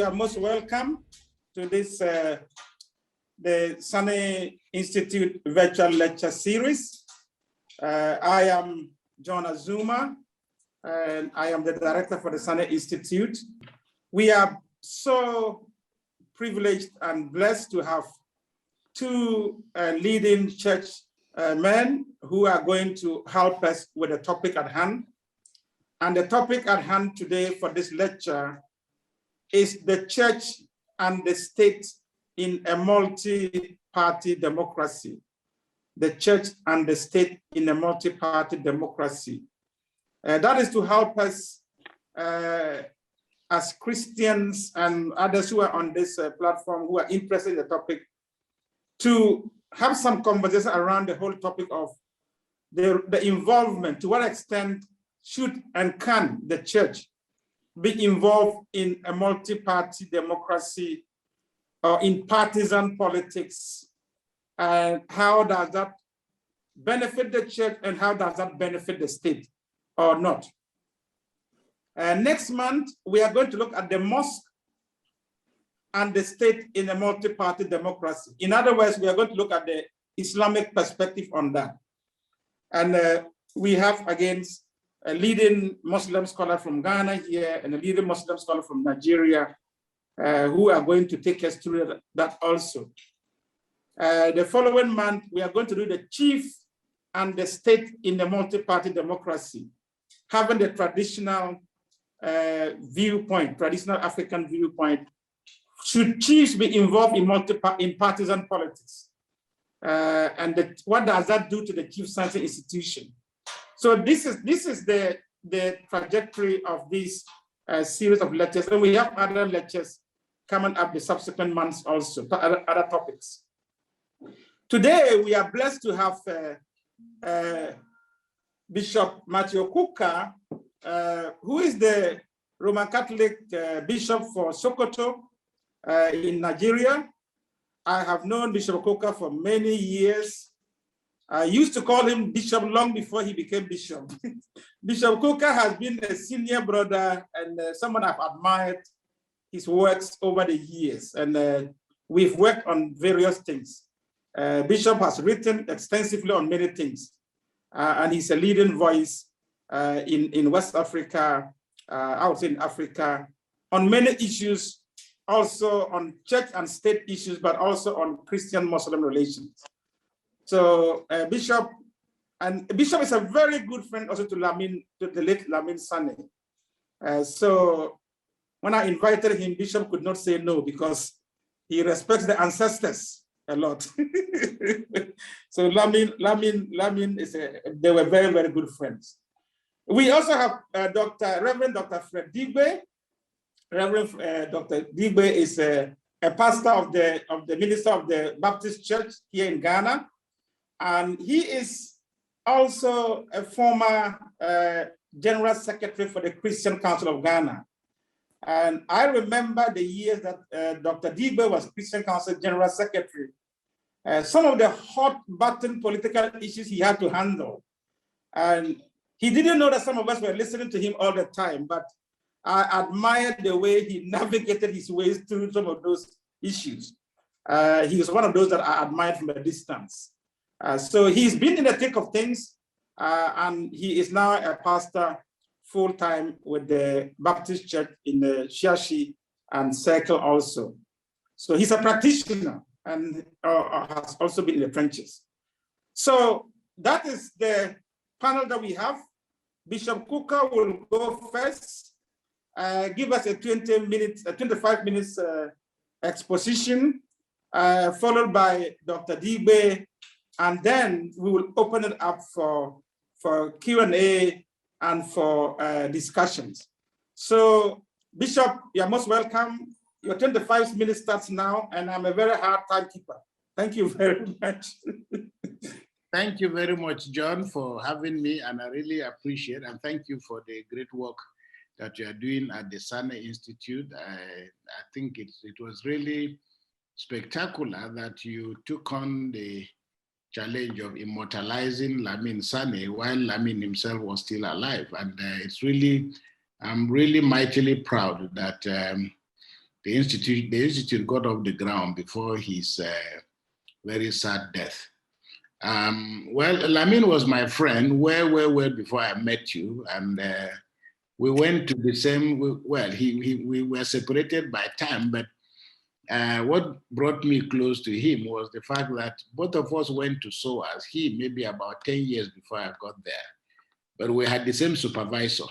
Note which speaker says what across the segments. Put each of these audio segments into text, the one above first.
Speaker 1: you are most welcome to this, the Sane Institute Virtual Lecture Series. I am John Azuma, and I am the director for the Sane Institute. We are so privileged and blessed to have two leading church men who are going to help us with the topic at hand. And the topic at hand today for this lecture is the church and the state in a multi-party democracy. The church and the state in a multi-party democracy. That is to help us as Christians and others who are on this platform who are interested in the topic to have some conversation around the whole topic of the involvement. To what extent should and can the church be involved in a multi-party democracy or in partisan politics? And how does that benefit the church and how does that benefit the state or not? Next month, we are going to look at the mosque and the state in a multi-party democracy. In other words, we are going to look at the Islamic perspective on that. And we have, again, a leading Muslim scholar from Ghana here and a leading Muslim scholar from Nigeria who are going to take us through that also. The following month, we are going to do the chief and the state in the multi-party democracy, having the traditional viewpoint, traditional African viewpoint. Should chiefs be involved in partisan politics? And what does that do to the Chief Science Institution? So this is the trajectory of this series of lectures. And we have other lectures coming up the subsequent months also, other topics. Today, we are blessed to have Bishop Matthew Kuka, who is the Roman Catholic Bishop for Sokoto in Nigeria. I have known Bishop Kuka for many years. I used to call him Bishop long before he became Bishop. Bishop Kuka has been a senior brother and someone I've admired his works over the years. And we've worked on various things. Bishop has written extensively on many things. And he's a leading voice in West Africa, I would say in Africa, on many issues, also on church and state issues, but also on Christian-Muslim relations. So Bishop is a very good friend also to the late Lamin Sane. So when I invited him, Bishop could not say no because he respects the ancestors a lot. So Lamin they were very, very good friends. We also have Reverend Dr. Fred Digbe. Reverend Dr. Digbe is a pastor of the minister of the Baptist Church here in Ghana. And he is also a former General Secretary for the Christian Council of Ghana. And I remember the years that Dr. Digbe was Christian Council General Secretary. Some of the hot button political issues he had to handle. And he didn't know that some of us were listening to him all the time, but I admired the way he navigated his ways through some of those issues. He was one of those that I admired from a distance. So he's been in the thick of things, and he is now a pastor full-time with the Baptist Church in the Shiashi and Circle also. So he's a practitioner and has also been in the trenches. So that is the panel that we have. Bishop Kuka will go first, give us a 25 minutes exposition, followed by Dr. Digbe, and then we will open it up for Q&A and for discussions. So Bishop, you're most welcome. Your 25 minutes starts now, and I'm a very hard timekeeper. Thank you very much.
Speaker 2: Thank you very much, John, for having me, and I really appreciate and thank you for the great work that you are doing at the Sane Institute. I think it was really spectacular that you took on the challenge of immortalizing Lamin Sane while Lamin himself was still alive. And I'm really mightily proud that the institute got off the ground before his very sad death. Well, Lamin was my friend well before I met you, and we went to the same. Well, we were separated by time, but what brought me close to him was the fact that both of us went to SOAS. He maybe about 10 years before I got there, but we had the same supervisor,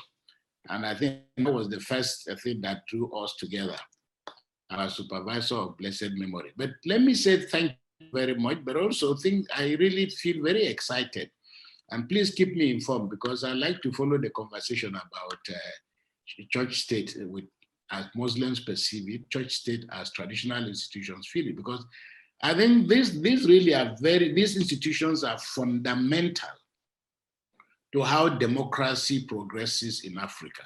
Speaker 2: and I think that was the first thing that drew us together. Our supervisor of blessed memory. But let me say thank you very much, but also I really feel very excited. And please keep me informed, because I like to follow the conversation about church state as Muslims perceive it, church state as traditional institutions feel it, because I think these institutions are fundamental to how democracy progresses in Africa.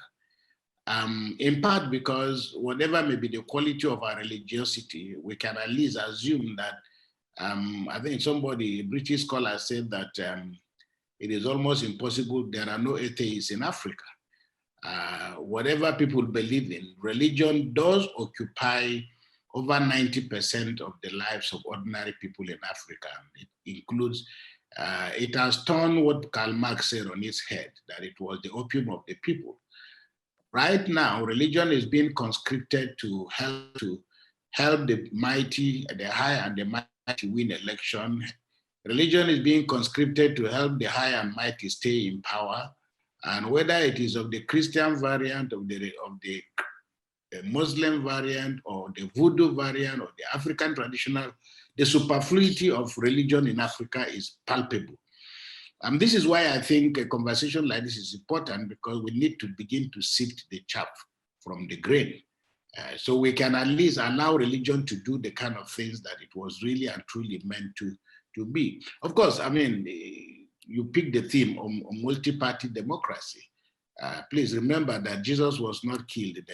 Speaker 2: In part because whatever may be the quality of our religiosity, we can at least assume that, I think a British scholar said that it is almost impossible, there are no atheists in Africa. Whatever people believe in, religion does occupy over 90% of the lives of ordinary people in Africa. It includes, it has turned what Karl Marx said on its head, that it was the opium of the people. Right now, religion is being conscripted to help the mighty, the high and the mighty win election. Religion is being conscripted to help the high and mighty stay in power. And whether it is of the Christian variant, of the Muslim variant, or the voodoo variant, or the African traditional, the superfluity of religion in Africa is palpable. And this is why I think a conversation like this is important, because we need to begin to sift the chaff from the grain. So we can at least allow religion to do the kind of things that it was really and truly meant to be. Of course, I mean, you pick the theme on multi-party democracy. Please remember that Jesus was not killed in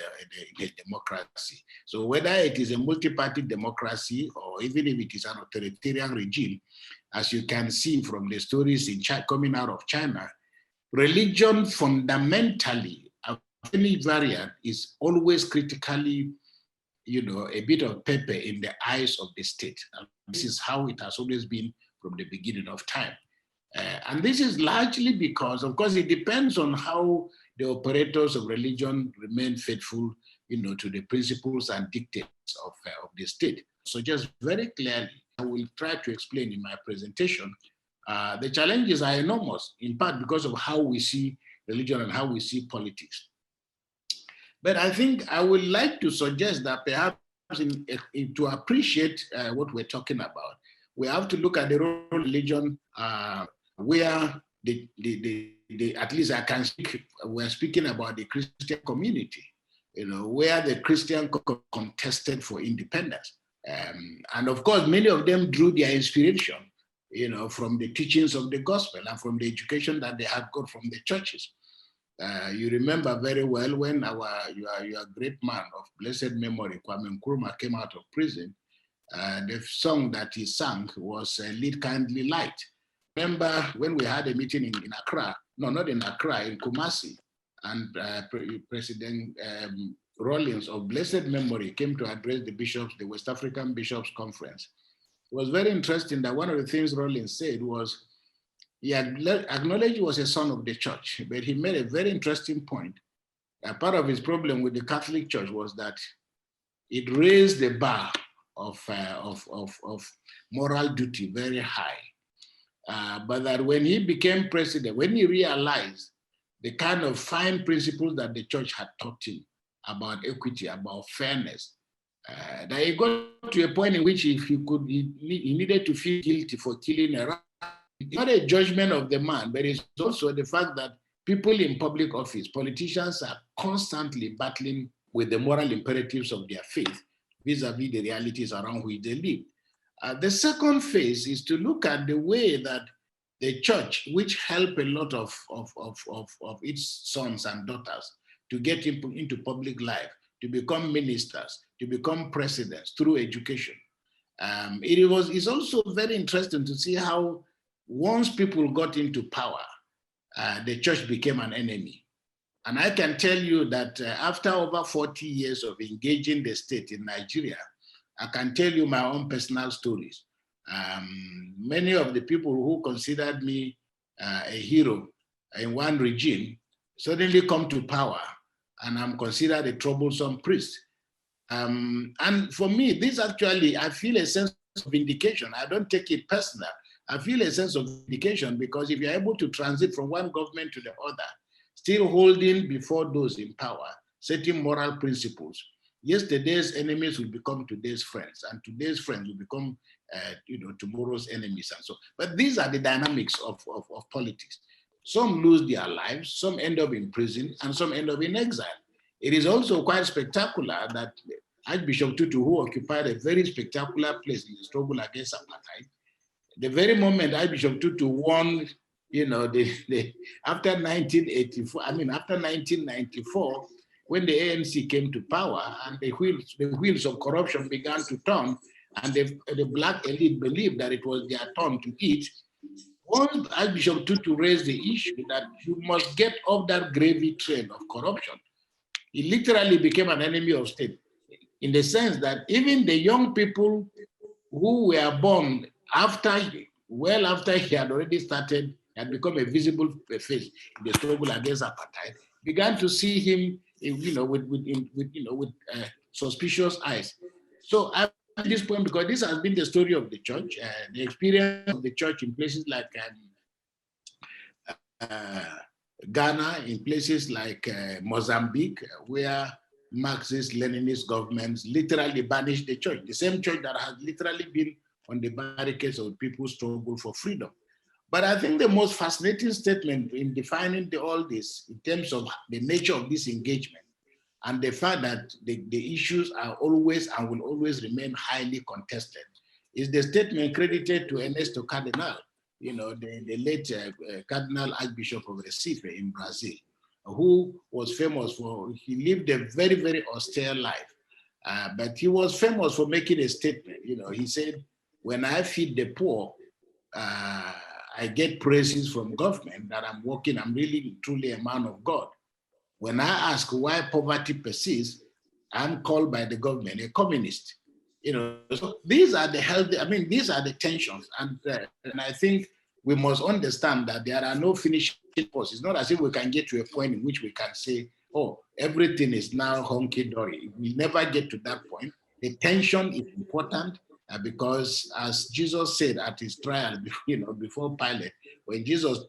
Speaker 2: a democracy. So whether it is a multi-party democracy or even if it is an authoritarian regime, as you can see from the stories coming out of China, religion fundamentally, of any variant, is always critically, a bit of pepper in the eyes of the state. And this is how it has always been from the beginning of time. And this is largely because, of course, it depends on how the operators of religion remain faithful, to the principles and dictates of the state. So just very clearly, I will try to explain in my presentation, the challenges are enormous, in part because of how we see religion and how we see politics. But I think I would like to suggest that perhaps to appreciate what we're talking about, we have to look at the role of religion where at least I can speak, we're speaking about the Christian community, where the Christian contested for independence. And of course, many of them drew their inspiration, from the teachings of the gospel and from the education that they had got from the churches. You remember very well when your great man of blessed memory, Kwame Nkrumah, came out of prison. The song that he sang was Lead Kindly Light. Remember when we had a meeting in Accra, no, not in Accra, in Kumasi, and President Rawlings of blessed memory came to address the bishops, the West African Bishops Conference. It was very interesting that one of the things Rawlings said was, he acknowledged he was a son of the church, but he made a very interesting point. Part of his problem with the Catholic Church was that it raised the bar of moral duty very high. But that when he became president, when he realized the kind of fine principles that the church had taught him about equity, about fairness, that he got to a point in which he needed to feel guilty for killing a rat. It's not a judgment of the man, but it's also the fact that people in public office, politicians, are constantly battling with the moral imperatives of their faith vis-a-vis the realities around which they live. The second phase is to look at the way that the church, which helped a lot of its sons and daughters to get into public life, to become ministers, to become presidents through education. It's also very interesting to see how once people got into power, the church became an enemy. And I can tell you that after over 40 years of engaging the state in Nigeria, I can tell you my own personal stories. Many of the people who considered me a hero in one regime suddenly come to power, and I'm considered a troublesome priest. And for me, this actually, I feel a sense of vindication. I don't take it personal. I feel a sense of vindication because if you're able to transit from one government to the other, still holding before those in power certain moral principles, yesterday's enemies will become today's friends, and today's friends will become tomorrow's enemies. And so, but these are the dynamics of politics. Some lose their lives, some end up in prison, and some end up in exile. It is also quite spectacular that Archbishop Tutu, who occupied a very spectacular place in the struggle against apartheid, the very moment Archbishop Tutu won, after 1984, after 1994, when the ANC came to power and the wheels of corruption began to turn, and the black elite believed that it was their turn to eat, once Archbishop Tutu raised the issue that you must get off that gravy train of corruption, he literally became an enemy of state, in the sense that even the young people who were born well after he had already started, had become a visible face in the struggle against apartheid, began to see him, with suspicious eyes. So at this point, because this has been the story of the church, the experience of the church in places like Ghana, in places like Mozambique, where Marxist-Leninist governments literally banished the church, the same church that has literally been on the barricades of people's struggle for freedom. But I think the most fascinating statement in defining all this in terms of the nature of this engagement and the fact that the issues are always and will always remain highly contested is the statement credited to Ernesto Cardenal, the late Cardinal Archbishop of Recife in Brazil, who was famous for, he lived a very, very austere life, but he was famous for making a statement. He said, when I feed the poor, I get praises from government that I'm really, truly a man of God. When I ask why poverty persists, I'm called by the government a communist. So these are the these are the tensions. And I think we must understand that there are no finishing points. It's not as if we can get to a point in which we can say, oh, everything is now hunky-dory. We never get to that point. The tension is important. Because as Jesus said at his trial, before Pilate, when Jesus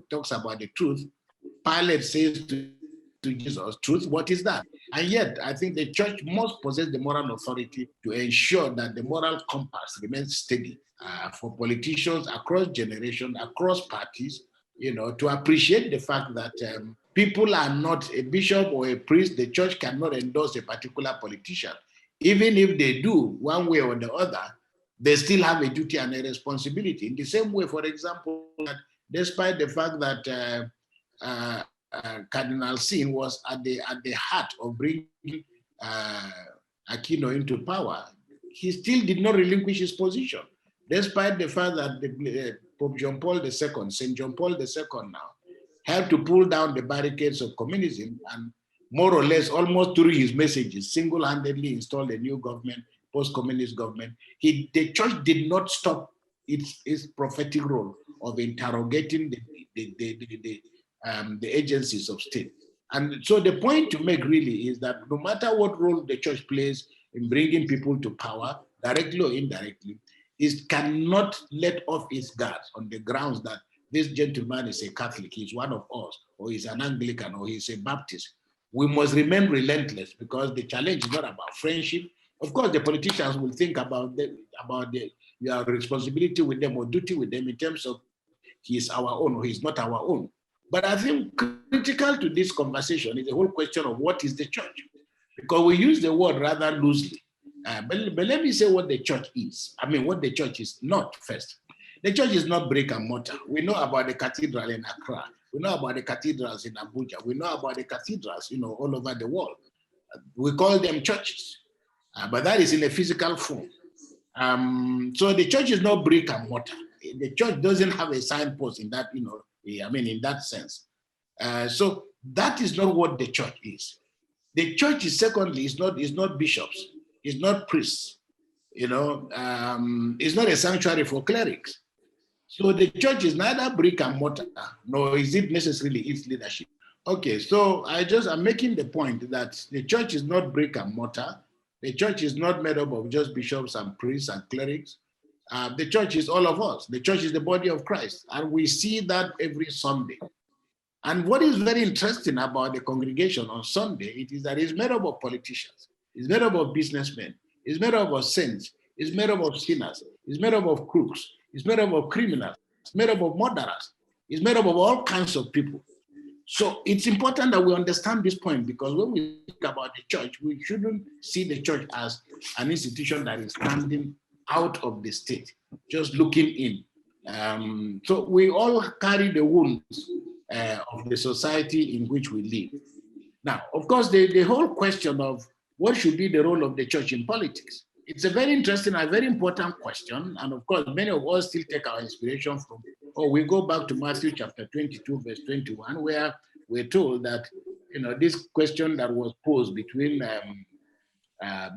Speaker 2: talks about the truth, Pilate says to Jesus, truth, what is that? And yet, I think the church must possess the moral authority to ensure that the moral compass remains steady for politicians across generations, across parties, to appreciate the fact that people are not a bishop or a priest. The church cannot endorse a particular politician. Even if they do one way or the other, they still have a duty and a responsibility. In the same way, for example, that despite the fact that Cardinal Sin was at the heart of bringing Aquino into power, he still did not relinquish his position, despite the fact that Pope John Paul II, St. John Paul II now, had to pull down the barricades of communism and more or less, almost through his messages, single-handedly installed a new government, post-communist government. The church did not stop its prophetic role of interrogating the agencies of state. And so the point to make really is that no matter what role the church plays in bringing people to power, directly or indirectly, it cannot let off its guard on the grounds that this gentleman is a Catholic, he's one of us, or he's an Anglican, or he's a Baptist. We must remain relentless because the challenge is not about friendship. Of course, the politicians will think about your responsibility with them or duty with them in terms of he is our own or he's not our own. But I think critical to this conversation is the whole question of what is the church? Because we use the word rather loosely. But let me say what the church is. What the church is not first. The church is not brick and mortar. We know about the cathedral in Accra. We know about the cathedrals in Abuja. We know about the cathedrals, all over the world. We call them churches, but that is in a physical form. So the church is not brick and mortar. The church doesn't have a signpost in that, in that sense. So That is not what the church is. The church is, secondly, is not bishops, it's not priests, it's not a sanctuary for clerics. So the church is neither brick and mortar, nor is it necessarily its leadership. Okay, so I'm making the point that the church is not brick and mortar. The church is not made up of just bishops and priests and clerics. The church is all of us. The church is the body of Christ, and we see that every Sunday. And what is very interesting about the congregation on Sunday, it is that it's made up of politicians, it's made up of businessmen, it's made up of saints, it's made up of sinners, it's made up of crooks, it's made up of criminals, it's made up of murderers, it's made up of all kinds of people. So it's important that we understand this point, because when we think about the church, we shouldn't see the church as an institution that is standing out of the state, just looking in. So we all carry the wounds of the society in which we live. Now, of course, the whole question of what should be the role of the church in politics, it's a very interesting and very important question. And of course, many of us still take our inspiration from, we go back to Matthew chapter 22, verse 21, where we're told that, this question that was posed between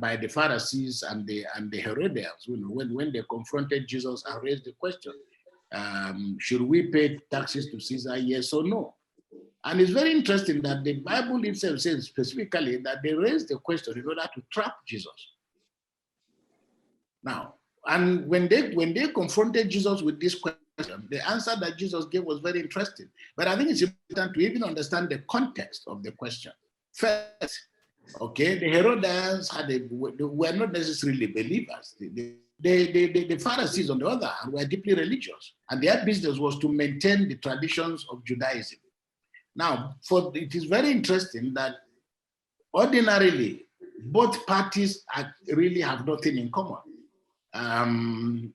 Speaker 2: by the Pharisees and the Herodians, when they confronted Jesus and raised the question, should we pay taxes to Caesar, yes or no? And it's very interesting that the Bible itself says specifically that they raised the question in order to trap Jesus. Now, and when they confronted Jesus with this question, the answer that Jesus gave was very interesting. But I think it's important to even understand the context of the question. First, okay, the Herodians were not necessarily believers. The Pharisees, on the other hand, were deeply religious, and their business was to maintain the traditions of Judaism. Now, it is very interesting that ordinarily, both parties really have nothing in common. And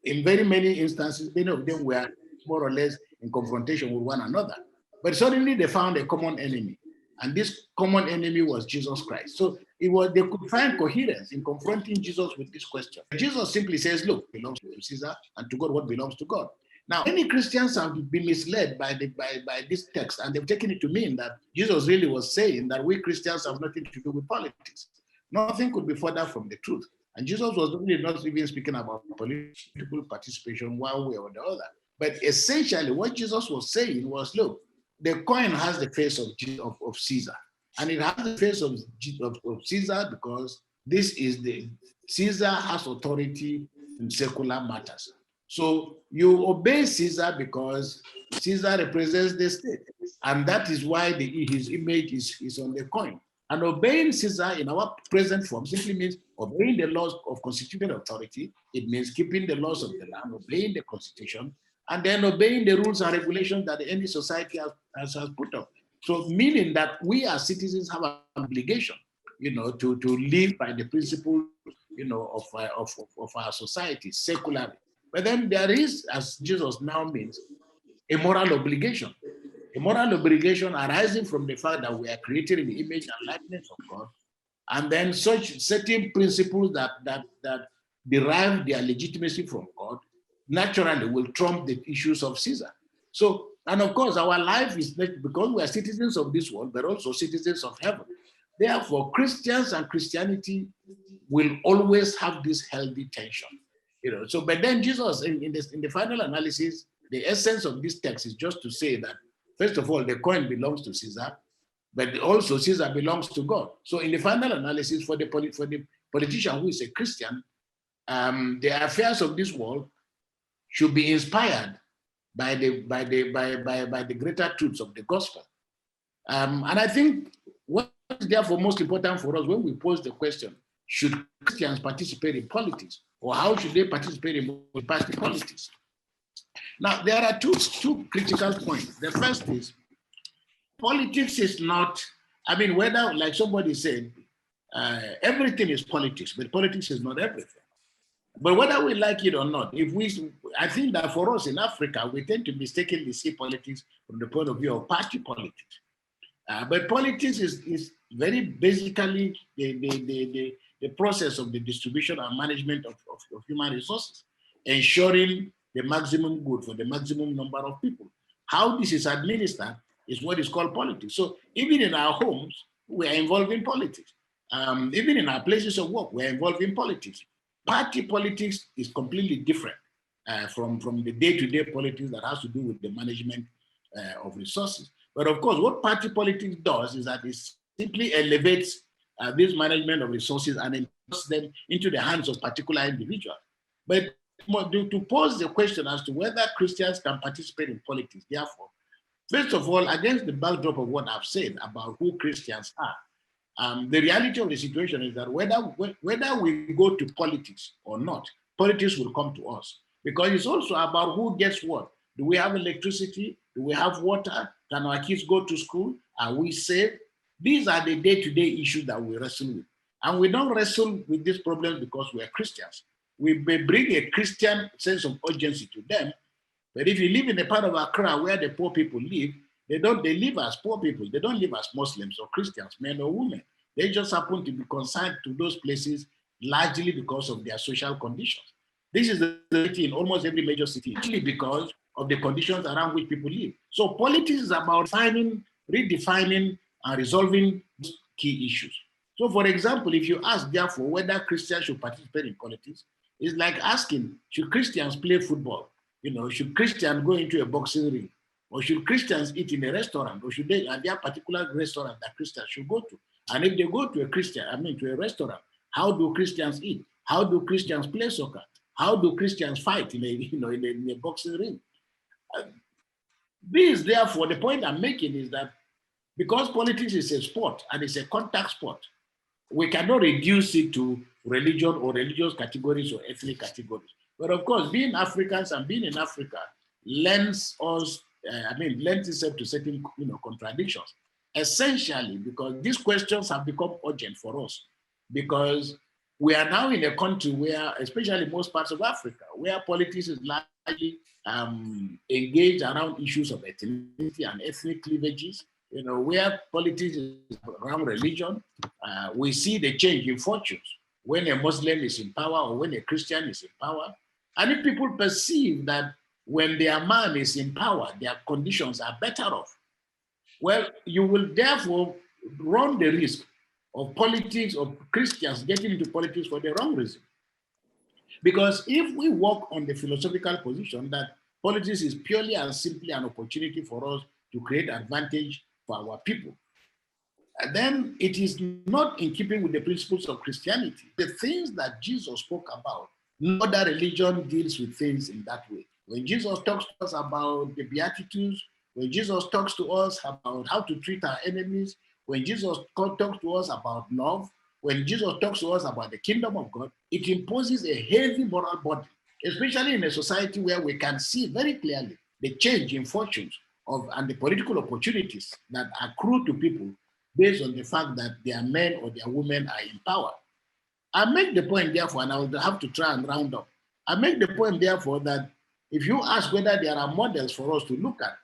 Speaker 2: in very many instances, many of them were more or less in confrontation with one another. But suddenly they found a common enemy. And this common enemy was Jesus Christ. So they could find coherence in confronting Jesus with this question. Jesus simply says, look, it belongs to Caesar, and to God what belongs to God. Now, many Christians have been misled by this text, and they've taken it to mean that Jesus really was saying that we Christians have nothing to do with politics. Nothing could be further from the truth. And Jesus was really not even speaking about political participation one way or the other. But essentially, what Jesus was saying was, look, the coin has the face of Caesar. And it has the face of Caesar because Caesar has authority in secular matters. So you obey Caesar because Caesar represents the state. And that is why his image is on the coin. And obeying Caesar in our present form simply means obeying the laws of constituted authority. It means keeping the laws of the land, obeying the constitution, and then obeying the rules and regulations that any society has put up. So meaning that we as citizens have an obligation, to live by the principles, of our society secularly. But then there is, as Jesus now means, a moral obligation. A moral obligation arising from the fact that we are created in the image and likeness of God, and then such certain principles that derive their legitimacy from God naturally will trump the issues of Caesar. So, and of course, our life is because we are citizens of this world, but also citizens of heaven. Therefore, Christians and Christianity will always have this healthy tension. So, but then Jesus, in the final analysis, the essence of this text is just to say that, first of all, the coin belongs to Caesar, but also Caesar belongs to God. So in the final analysis, for the politician who is a Christian, the affairs of this world should be inspired by the greater truths of the gospel. And I think what is therefore most important for us when we pose the question, should Christians participate in politics, or how should they participate in party politics? Now, there are two critical points. The first is, politics is not, whether, like somebody said, everything is politics, but politics is not everything. But whether we like it or not, I think that for us in Africa, we tend to mistakenly see politics from the point of view of party politics. But politics is very basically the process of the distribution and management of human resources, ensuring the maximum good for the maximum number of people. How this is administered is what is called politics. So even in our homes, we are involved in politics. Even in our places of work, we are involved in politics. Party politics is completely different from the day-to-day politics that has to do with the management of resources. But of course, what party politics does is that it simply elevates this management of resources and puts them into the hands of particular individuals. But to pose the question as to whether Christians can participate in politics, therefore, first of all, against the backdrop of what I've said about who Christians are, the reality of the situation is that whether we go to politics or not, politics will come to us, because it's also about who gets what. Do we have electricity? Do we have water? Can our kids go to school? Are we safe? These are the day-to-day issues that we wrestle with. And we don't wrestle with these problems because we are Christians. We may bring a Christian sense of urgency to them, but if you live in a part of Accra where the poor people live, they live as poor people. They don't live as Muslims or Christians, men or women. They just happen to be consigned to those places largely because of their social conditions. This is the reality in almost every major city, actually because of the conditions around which people live. So politics is about redefining and resolving key issues. So for example, if you ask therefore whether Christians should participate in politics, it's like asking, should Christians play football? Should Christians go into a boxing ring? Or should Christians eat in a restaurant? Or should are there particular restaurant that Christians should go to? And if they go to to a restaurant, how do Christians eat? How do Christians play soccer? How do Christians fight in a boxing ring? This, therefore, the point I'm making is that because politics is a sport and it's a contact sport, we cannot reduce it to religion or religious categories or ethnic categories. But of course, being Africans and being in Africa lends itself to certain contradictions. Essentially, because these questions have become urgent for us, because we are now in a country where, especially most parts of Africa, where politics is largely engaged around issues of ethnicity and ethnic cleavages, where politics is around religion. We see the change in fortunes when a Muslim is in power or when a Christian is in power. And if people perceive that when their man is in power, their conditions are better off, well, you will therefore run the risk of politics, of Christians getting into politics for the wrong reason. Because if we work on the philosophical position that politics is purely and simply an opportunity for us to create advantage for our people, then it is not in keeping with the principles of Christianity. The things that Jesus spoke about, no other religion deals with things in that way. When Jesus talks to us about the Beatitudes, when Jesus talks to us about how to treat our enemies, when Jesus talks to us about love, when Jesus talks to us about the kingdom of God, it imposes a heavy moral burden, especially in a society where we can see very clearly the change in fortunes and the political opportunities that accrue to people based on the fact that their men or their women are in power. I make the point, therefore, and I will have to try and round up. I make the point, therefore, that if you ask whether there are models for us to look at,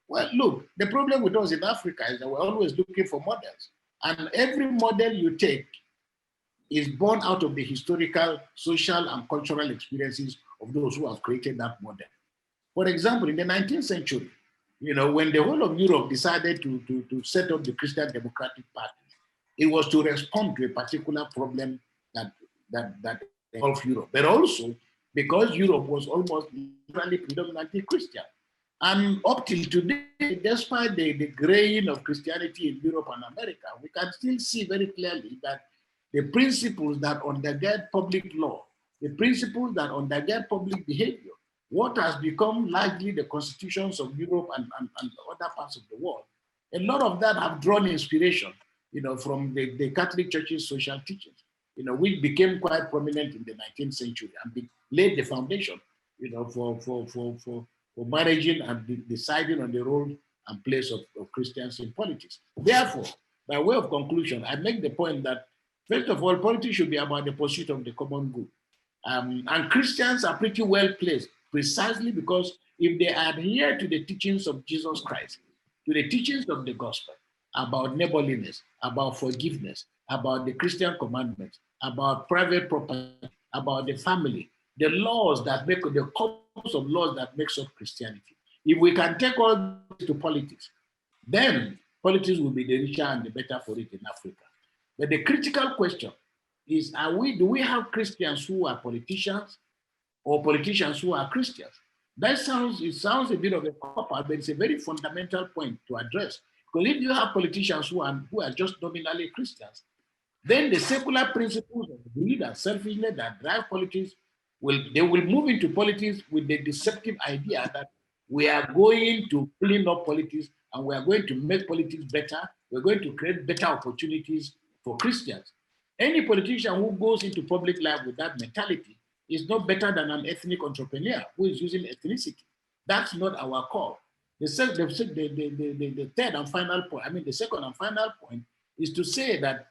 Speaker 2: well, look, the problem with us in Africa is that we're always looking for models. And every model you take is born out of the historical, social, and cultural experiences of those who have created that model. For example, in the 19th century, when the whole of Europe decided to set up the Christian Democratic Party, it was to respond to a particular problem that involved Europe, but also because Europe was almost literally predominantly Christian. And up till today, despite the graying of Christianity in Europe and America, we can still see very clearly that the principles that undergird public law, the principles that undergird public behavior, what has become largely the constitutions of Europe and other parts of the world, a lot of that have drawn inspiration, from the Catholic Church's social teachings, which became quite prominent in the 19th century and laid the foundation, for managing and deciding on the role and place of Christians in politics. Therefore, by way of conclusion, I make the point that, first of all, politics should be about the pursuit of the common good. And Christians are pretty well placed precisely because if they adhere to the teachings of Jesus Christ, to the teachings of the gospel about neighborliness, about forgiveness, about the Christian commandments, about private property, about the family, the laws that make the corpus of laws that makes up Christianity. If we can take all this to politics, then politics will be the richer and the better for it in Africa. But the critical question is, do we have Christians who are politicians or politicians who are Christians? It sounds a bit of a cop-out, but it's a very fundamental point to address. Because if you have politicians who are just nominally Christians, then the secular principles of greed and selfishness that drive politics will move into politics with the deceptive idea that we are going to clean up politics and we are going to make politics better. We're going to create better opportunities for Christians. Any politician who goes into public life with that mentality is not better than an ethnic entrepreneur who is using ethnicity. That's not our call. The third and final point, the second and final point is to say that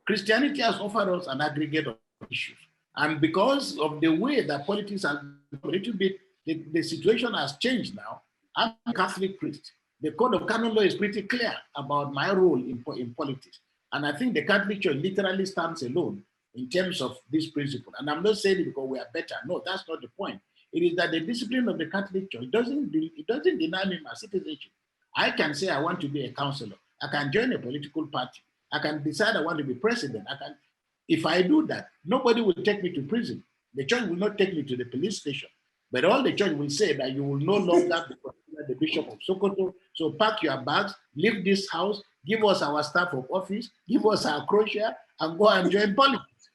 Speaker 2: Christianity has offered us an aggregate of issues. And because of the way that politics has a little bit, the situation has changed now. I'm a Catholic priest. The Code of Canon Law is pretty clear about my role in politics. And I think the Catholic Church literally stands alone in terms of this principle. And I'm not saying it because we are better. No, that's not the point. It is that the discipline of the Catholic Church doesn't deny me my citizenship. I can say I want to be a counselor. I can join a political party. I can decide I want to be president. If I do that, nobody will take me to prison. The church will not take me to the police station. But all the church will say that you will no longer be considered the Bishop of Sokoto. So pack your bags, leave this house, give us our staff of office, give us our crochet, and go and join politics.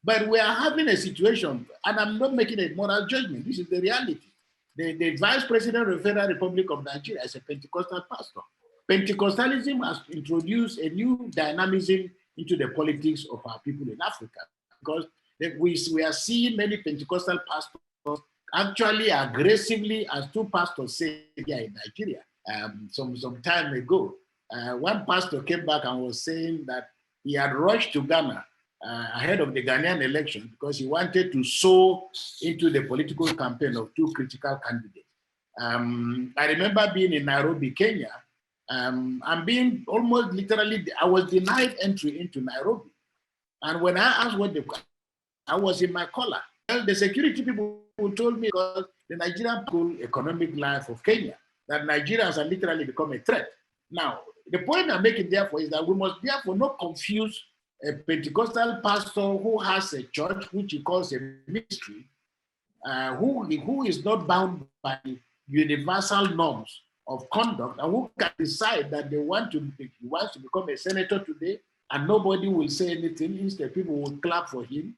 Speaker 2: But we are having a situation, and I'm not making a moral judgment. This is the reality. The Vice President of the Federal Republic of Nigeria is a Pentecostal pastor. Pentecostalism has introduced a new dynamism into the politics of our people in Africa, because we are seeing many Pentecostal pastors actually aggressively, as two pastors say here in Nigeria some time ago. One pastor came back and was saying that he had rushed to Ghana ahead of the Ghanaian election because he wanted to sow into the political campaign of two critical candidates. I remember being in Nairobi, Kenya, and being almost literally, I was denied entry into Nairobi. And when I asked I was in my collar. Well, the security people told me because the Nigerian economic life of Kenya, that Nigerians are literally become a threat. Now, the point I'm making therefore is that we must therefore not confuse a Pentecostal pastor who has a church, which he calls a ministry, who is not bound by universal norms of conduct, and who can decide that he wants to become a senator today, and nobody will say anything. Instead, people will clap for him.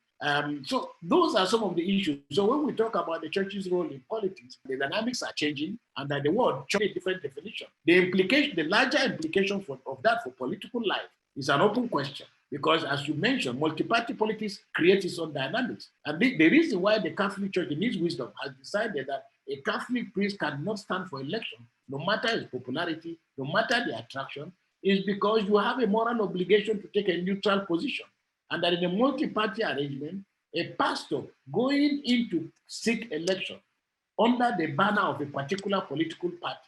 Speaker 2: So those are some of the issues. So when we talk about the church's role in politics, the dynamics are changing, and that the word church is a different definition. The larger implication of that for political life is an open question. Because as you mentioned, multi-party politics creates its own dynamics. And the reason why the Catholic Church, in its wisdom, has decided that a Catholic priest cannot stand for election, no matter his popularity, no matter the attraction, is because you have a moral obligation to take a neutral position. And that in a multi-party arrangement, a pastor going in to seek election under the banner of a particular political party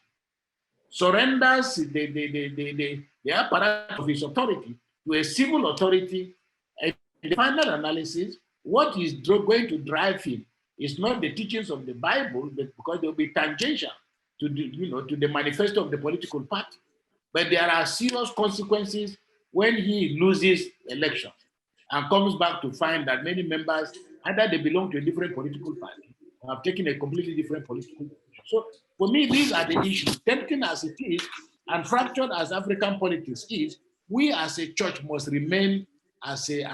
Speaker 2: surrenders the apparatus of his authority to a civil authority. And in the final analysis, what is going to drive him is not the teachings of the Bible, but because they will be tangential to the manifesto of the political party. But there are serious consequences when he loses elections and comes back to find that many members, either they belong to a different political party or have taken a completely different political position. So for me, these are the issues. Tempting as it is, and fractured as African politics is, we as a church must remain as a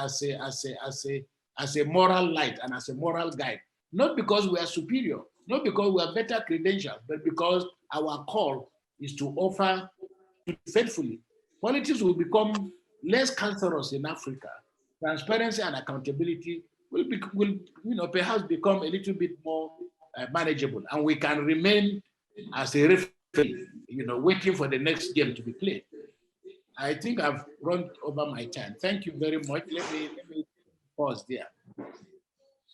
Speaker 2: moral light and as a moral guide. Not because we are superior, not because we have better credentials, but because our call is to offer faithfully. Politics will become less cancerous in Africa. Transparency and accountability will perhaps become a little bit more manageable, and we can remain as a referee, waiting for the next game to be played. I think I've run over my time. Thank you very much. Let me pause there.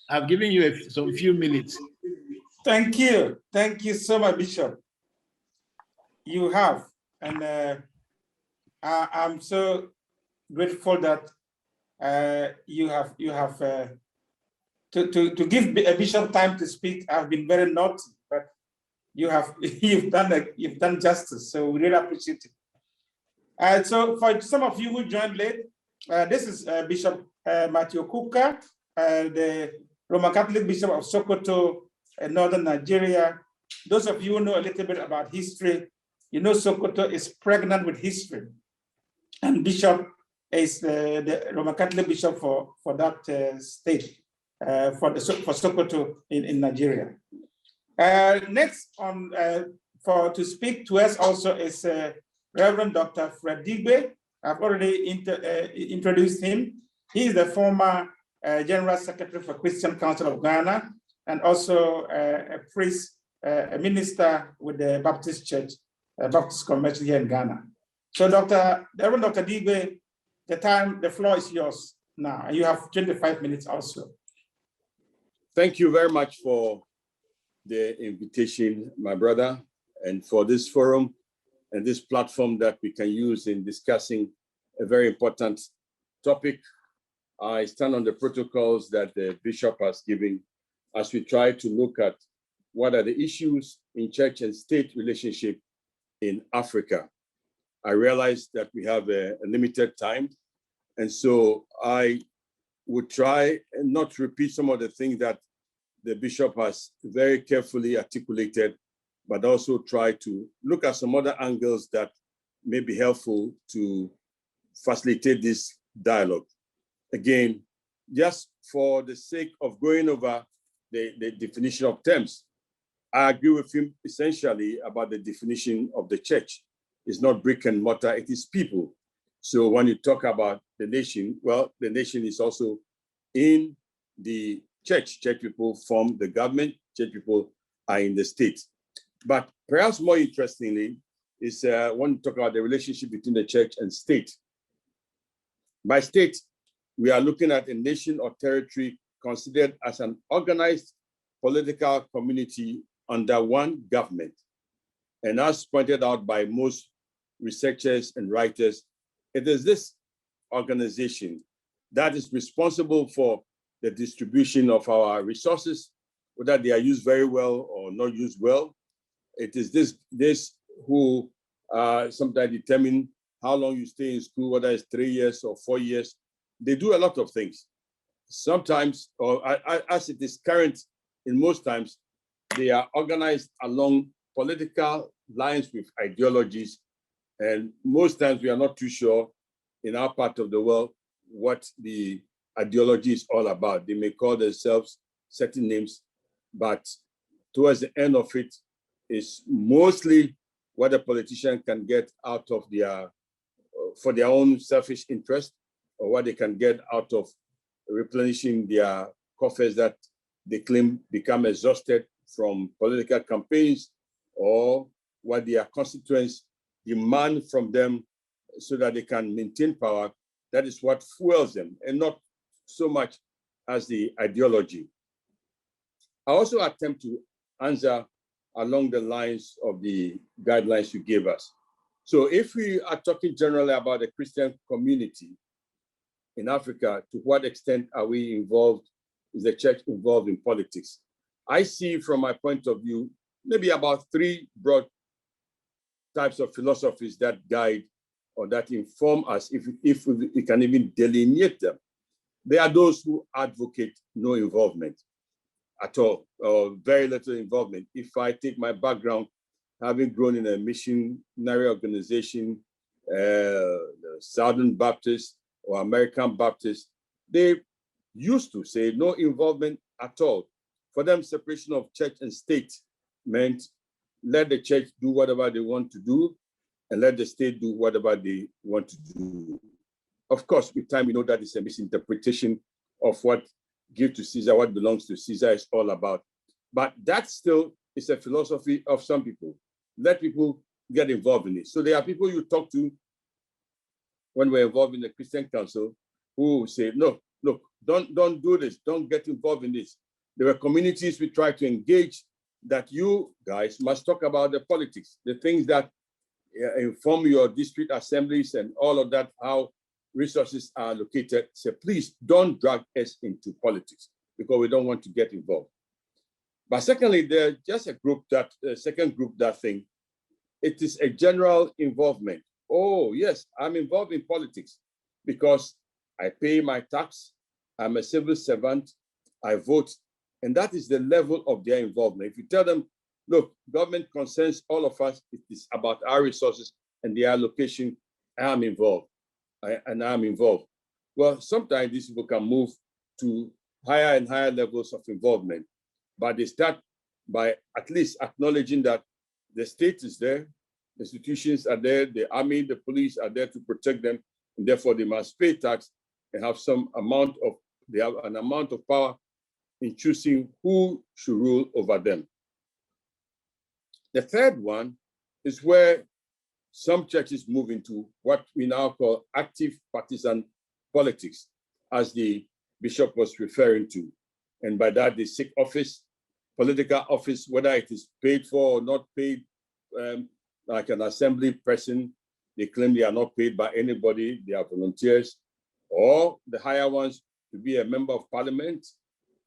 Speaker 2: I've given you some few minutes.
Speaker 1: Thank you. Thank you so much, Bishop. You have, and I'm so grateful that you have to give a bishop time to speak. I've been very naughty, but you've done justice. So we really appreciate it. So for some of you who joined late, this is Bishop Matthew Kuka, the Roman Catholic Bishop of Sokoto, Northern Nigeria. Those of you who know a little bit about history, you know Sokoto is pregnant with history. And Bishop is the Roman Catholic Bishop for that state, for Sokoto in Nigeria. Next on to speak to us also is Reverend Dr. Fred Digbe. I've already introduced him. He is the former General Secretary for Christian Council of Ghana and also a priest, a minister with the Baptist Church, Baptist Convention here in Ghana. So Reverend Dr. Digbe, the floor is yours now. You have 25 minutes also.
Speaker 3: Thank you very much for the invitation, my brother, and for this forum and this platform that we can use in discussing a very important topic. I stand on the protocols that the bishop has given as we try to look at what are the issues in church and state relationship in Africa. I realize that we have a limited time, and so I would try and not repeat some of the things that the bishop has very carefully articulated, but also try to look at some other angles that may be helpful to facilitate this dialogue. Again, just for the sake of going over the definition of terms, I agree with him essentially about the definition of the church. It's not brick and mortar, it is people. So when you talk about the nation, well, the nation is also in the church. Church people form the government, church people are in the state. But perhaps more interestingly is when you talk about the relationship between the church and state. By state, we are looking at a nation or territory considered as an organized political community under one government. And as pointed out by most researchers and writers, it is this organization that is responsible for the distribution of our resources, whether they are used very well or not used well. It is this who sometimes determine how long you stay in school, whether it's 3 years or 4 years. They do a lot of things. Sometimes, or as it is current in most times, they are organized along political lines with ideologies. And most times we are not too sure in our part of the world what the ideology is all about. They may call themselves certain names, but towards the end of it is mostly what a politician can get out of for their own selfish interest, or what they can get out of replenishing their coffers that they claim become exhausted from political campaigns, or what their constituents demand from them so that they can maintain power. That is what fuels them, and not so much as the ideology. I also attempt to answer along the lines of the guidelines you gave us. So if we are talking generally about the Christian community in Africa, to what extent are we involved, is the church involved in politics? I see from my point of view, maybe about 3 broad types of philosophies that guide or that inform us, if we can even delineate them. There are those who advocate no involvement at all, or very little involvement. If I take my background, having grown in a missionary organization, Southern Baptist or American Baptist, they used to say no involvement at all. For them, separation of church and state meant let the church do whatever they want to do and let the state do whatever they want to do. Of course, with time, we know that it's a misinterpretation of what give to Caesar, what belongs to Caesar is all about. But that still is a philosophy of some people. Let people get involved in it. So there are people you talk to when we're involved in the Christian Council who say, no, look, don't do this, don't get involved in this. There were communities we try to engage that you guys must talk about the politics, the things that inform your district assemblies and all of that, how resources are allocated. So please don't drag us into politics because we don't want to get involved. But secondly, there's just a group that, second group that think it is a general involvement. Oh, yes, I'm involved in politics because I pay my tax, I'm a civil servant, I vote, and that is the level of their involvement. If you tell them, look, government concerns all of us, it is about our resources and the allocation, I am involved, and I'm involved. Well, sometimes these people can move to higher and higher levels of involvement, but they start by at least acknowledging that the state is there, institutions are there, the army, the police are there to protect them, and therefore they must pay tax and have some amount of, they have an amount of power in choosing who should rule over them. The third one is where some churches move into what we now call active partisan politics, as the bishop was referring to. And by that, they seek office, political office, whether it is paid for or not paid, like an assembly person, they claim they are not paid by anybody, they are volunteers, or the higher ones to be a member of parliament,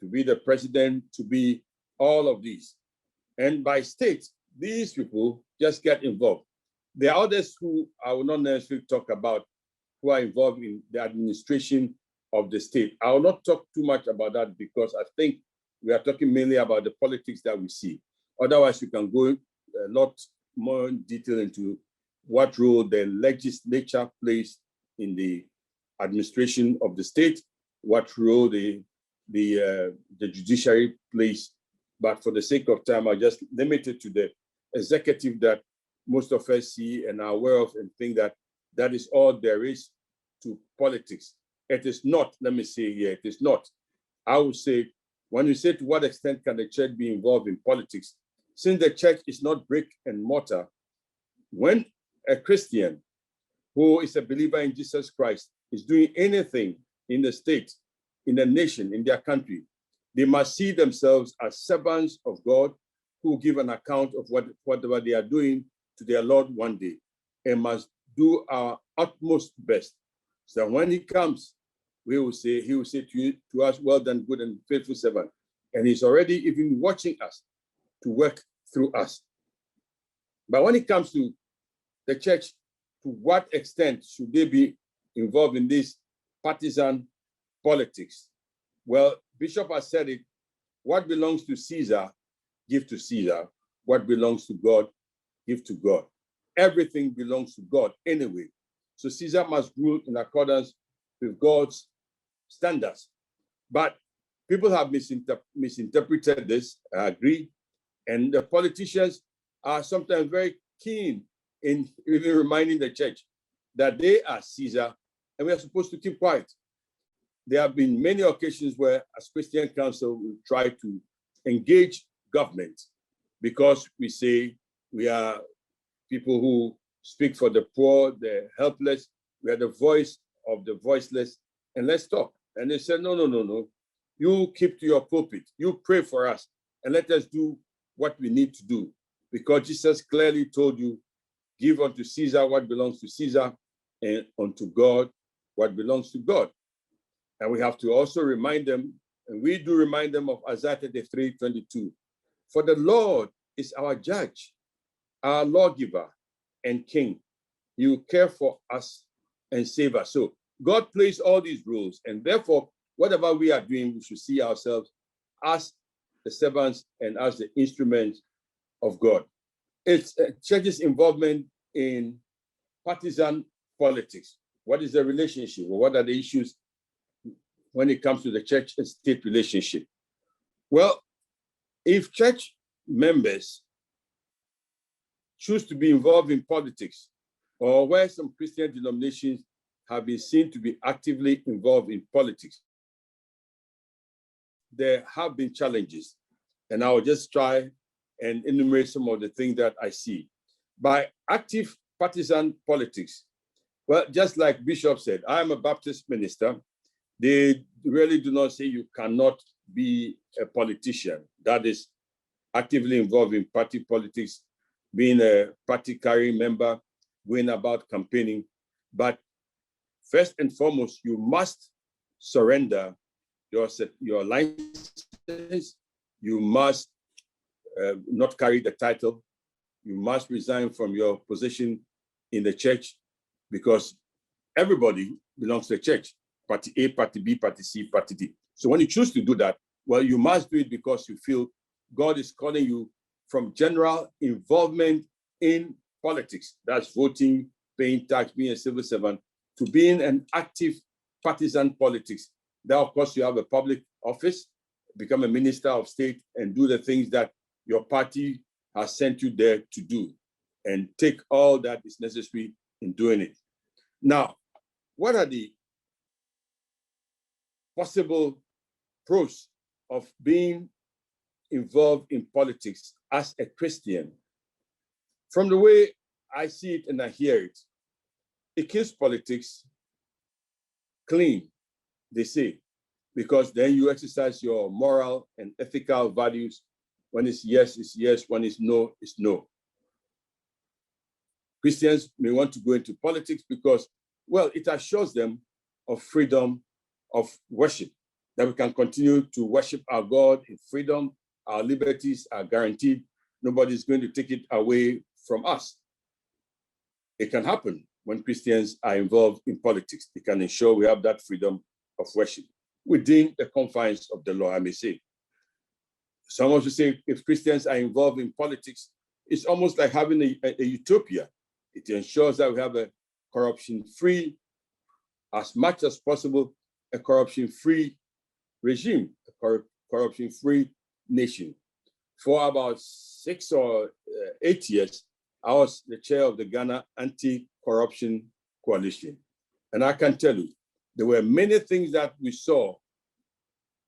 Speaker 3: to be the president, to be all of these. And by state, these people just get involved. There are others who I will not necessarily talk about, who are involved in the administration of the state. I will not talk too much about that because I think we are talking mainly about the politics that we see. Otherwise, we can go a lot more in detail into what role the legislature plays in the administration of the state, what role the judiciary plays. But for the sake of time, I'll just limit it to the executive that most of us see and are aware of and think that that is all there is to politics. It is not, let me say here, it is not. I would say, when you say to what extent can the church be involved in politics, since the church is not brick and mortar, when a Christian who is a believer in Jesus Christ is doing anything in the state, in the nation, in their country, they must see themselves as servants of God who give an account of whatever they are doing to their Lord one day, and must do our utmost best. So when he comes, he will say to us, well done, good and faithful servant. And he's already even watching us to work through us. But when it comes to the church, to what extent should they be involved in this partisan politics? Well, Bishop has said it, what belongs to Caesar, give to Caesar. What belongs to God, give to God. Everything belongs to God anyway. So Caesar must rule in accordance with God's standards. But people have misinterpreted this, I agree. And the politicians are sometimes very keen in even reminding the church that they are Caesar and we are supposed to keep quiet. There have been many occasions where, as Christian Council, we try to engage government because we say we are people who speak for the poor, the helpless, we are the voice of the voiceless, and let's talk. And they said, no. You keep to your pulpit, you pray for us, and let us do what we need to do. Because Jesus clearly told you, give unto Caesar what belongs to Caesar, and unto God what belongs to God. And we have to also remind them, and we do remind them of Isaiah 33:22. For the Lord is our judge, our lawgiver and king. He will care for us and save us. So God plays all these roles, and therefore, whatever we are doing, we should see ourselves as the servants and as the instruments of God. It's church's involvement in partisan politics. What is the relationship, or what are the issues when it comes to the church and state relationship? Well, if church members choose to be involved in politics, or where some Christian denominations have been seen to be actively involved in politics, there have been challenges. And I will just try and enumerate some of the things that I see. By active partisan politics, well, just like Bishop said, I am a Baptist minister. They really do not say you cannot be a politician. That is actively involved in party politics, being a party carrying member, going about campaigning. But first and foremost, you must surrender your license. You must not carry the title. You must resign from your position in the church, because everybody belongs to the church. Party A, Party B, Party C, Party D. So when you choose to do that, well, you must do it because you feel God is calling you from general involvement in politics, that's voting, paying tax, being a civil servant, to being an active partisan politics. Now, of course, you have a public office, become a minister of state, and do the things that your party has sent you there to do, and take all that is necessary in doing it. Now, what are the possible pros of being involved in politics as a Christian? From the way I see it and I hear it, it keeps politics clean, they say, because then you exercise your moral and ethical values. When it's yes, it's yes. When it's no, it's no. Christians may want to go into politics because, well, it assures them of freedom of worship, that we can continue to worship our God in freedom. Our liberties are guaranteed. Nobody's going to take it away from us. It can happen when Christians are involved in politics. It can ensure we have that freedom of worship within the confines of the law, I may say. Some also say if Christians are involved in politics, it's almost like having a utopia. It ensures that we have a corruption-free, as much as possible, a corruption-free regime, a corruption-free nation. For about 6 or 8 years, I was the chair of the Ghana Anti-Corruption Coalition. And I can tell you, there were many things that we saw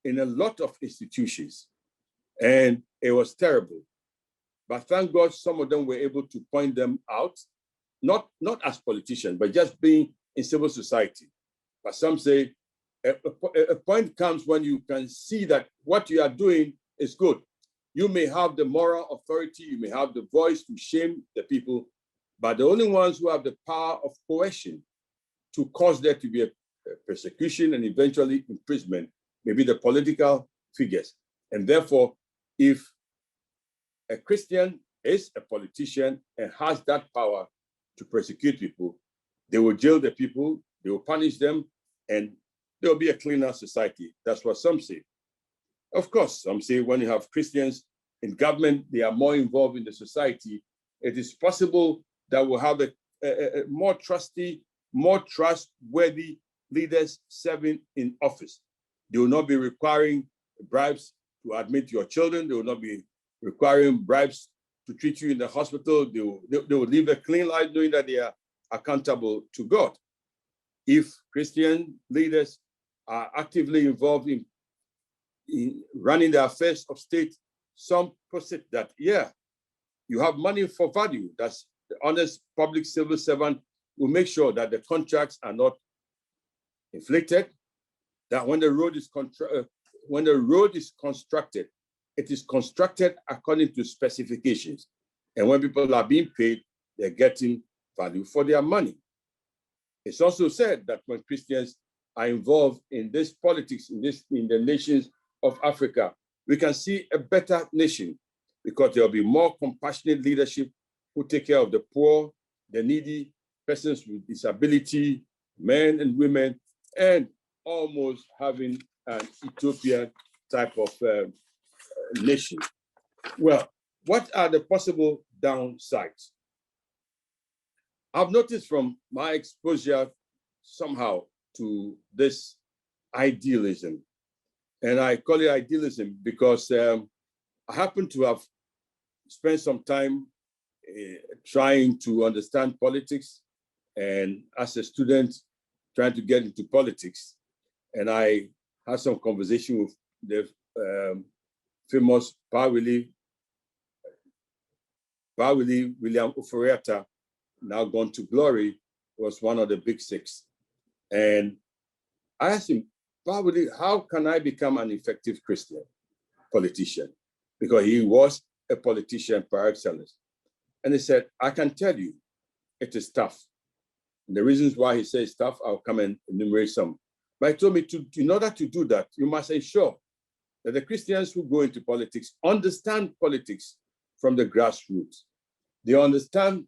Speaker 3: in a lot of institutions, and it was terrible. But thank God some of them were able to point them out, not as politicians, but just being in civil society. But some say a point comes when you can see that what you are doing is good. You may have the moral authority, you may have the voice to shame the people, but the only ones who have the power of coercion to cause there to be a persecution and eventually imprisonment may be the political figures. And therefore, if a Christian is a politician and has that power to persecute people, they will jail the people, they will punish them, and there will be a cleaner society. That's what some say. Of course, some say when you have Christians in government, they are more involved in the society. It is possible that we'll have a more trustworthy leaders serving in office. They will not be requiring bribes to admit your children. They will not be requiring bribes to treat you in the hospital. They will live a clean life knowing that they are accountable to God. If Christian leaders are actively involved in running the affairs of state, some posit that, yeah, you have money for value. That's the honest public civil servant will make sure that the contracts are not inflated, that when the road is constructed, it is constructed according to specifications. And when people are being paid, they're getting value for their money. It's also said that when Christians are involved in this politics, in the nations of Africa, we can see a better nation because there'll be more compassionate leadership who take care of the poor, the needy, persons with disability, men and women, and almost having an utopian type of nation. Well, what are the possible downsides? I've noticed from my exposure somehow to this idealism, and I call it idealism because I happen to have spent some time trying to understand politics, and as a student trying to get into politics. And I had some conversation with the famous William Ofori-Atta, now gone to glory, was one of the big six. And I asked him, Willie, how can I become an effective Christian politician? Because he was a politician par excellence. And he said, I can tell you, it is tough. And the reasons why he says tough, I'll come and enumerate some. But he told me in order to do that, you must ensure that the Christians who go into politics understand politics from the grassroots. They understand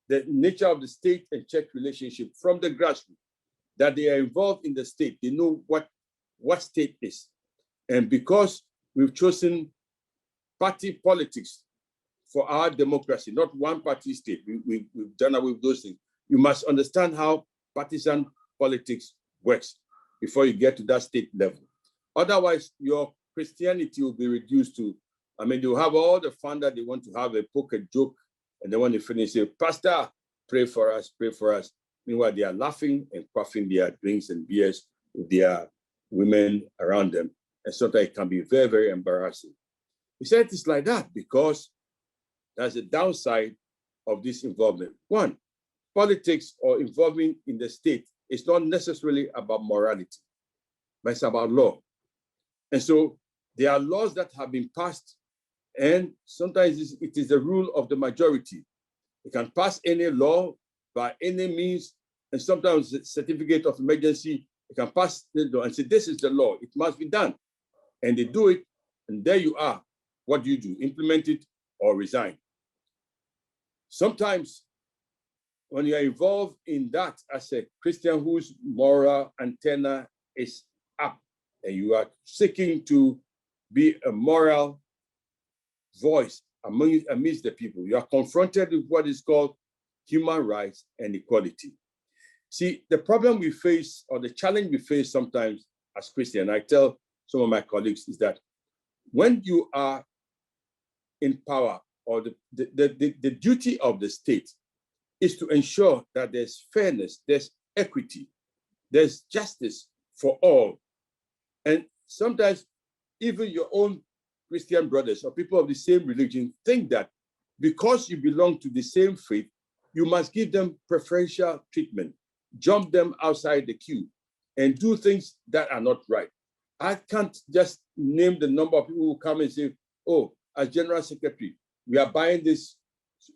Speaker 3: the nature of the state and church relationship from the grassroots, that they are involved in the state. They know what state is. And because we've chosen party politics for our democracy, not one party state, we've done away with those things. You must understand how partisan politics works before you get to that state level. Otherwise, your Christianity will be reduced to, I mean, they'll have all the fun that they want to have, a poker joke, and then when they finish, say, Pastor, pray for us, pray for us. Meanwhile, they are laughing and quaffing their drinks and beers with their women around them. And sometimes it can be very, very embarrassing. He said it's like that because there's a downside of this involvement. One, politics or involving in the state is not necessarily about morality, but it's about law. And so there are laws that have been passed, and sometimes it is the rule of the majority. You can pass any law by any means, and sometimes a certificate of emergency, you can pass the law and say, this is the law, it must be done. And they do it, and there you are. What do? Implement it or resign. Sometimes when you are involved in that as a Christian whose moral antenna is up, and you are seeking to be a moral voice amidst the people, you are confronted with what is called human rights and equality. See, the problem we face, or the challenge we face sometimes as Christians, I tell some of my colleagues, is that when you are in power, or the duty of the state is to ensure that there's fairness, there's equity, there's justice for all. And sometimes even your own Christian brothers or people of the same religion think that because you belong to the same faith, you must give them preferential treatment, jump them outside the queue, and do things that are not right. I can't just name the number of people who come and say, oh, as General Secretary, we are buying this.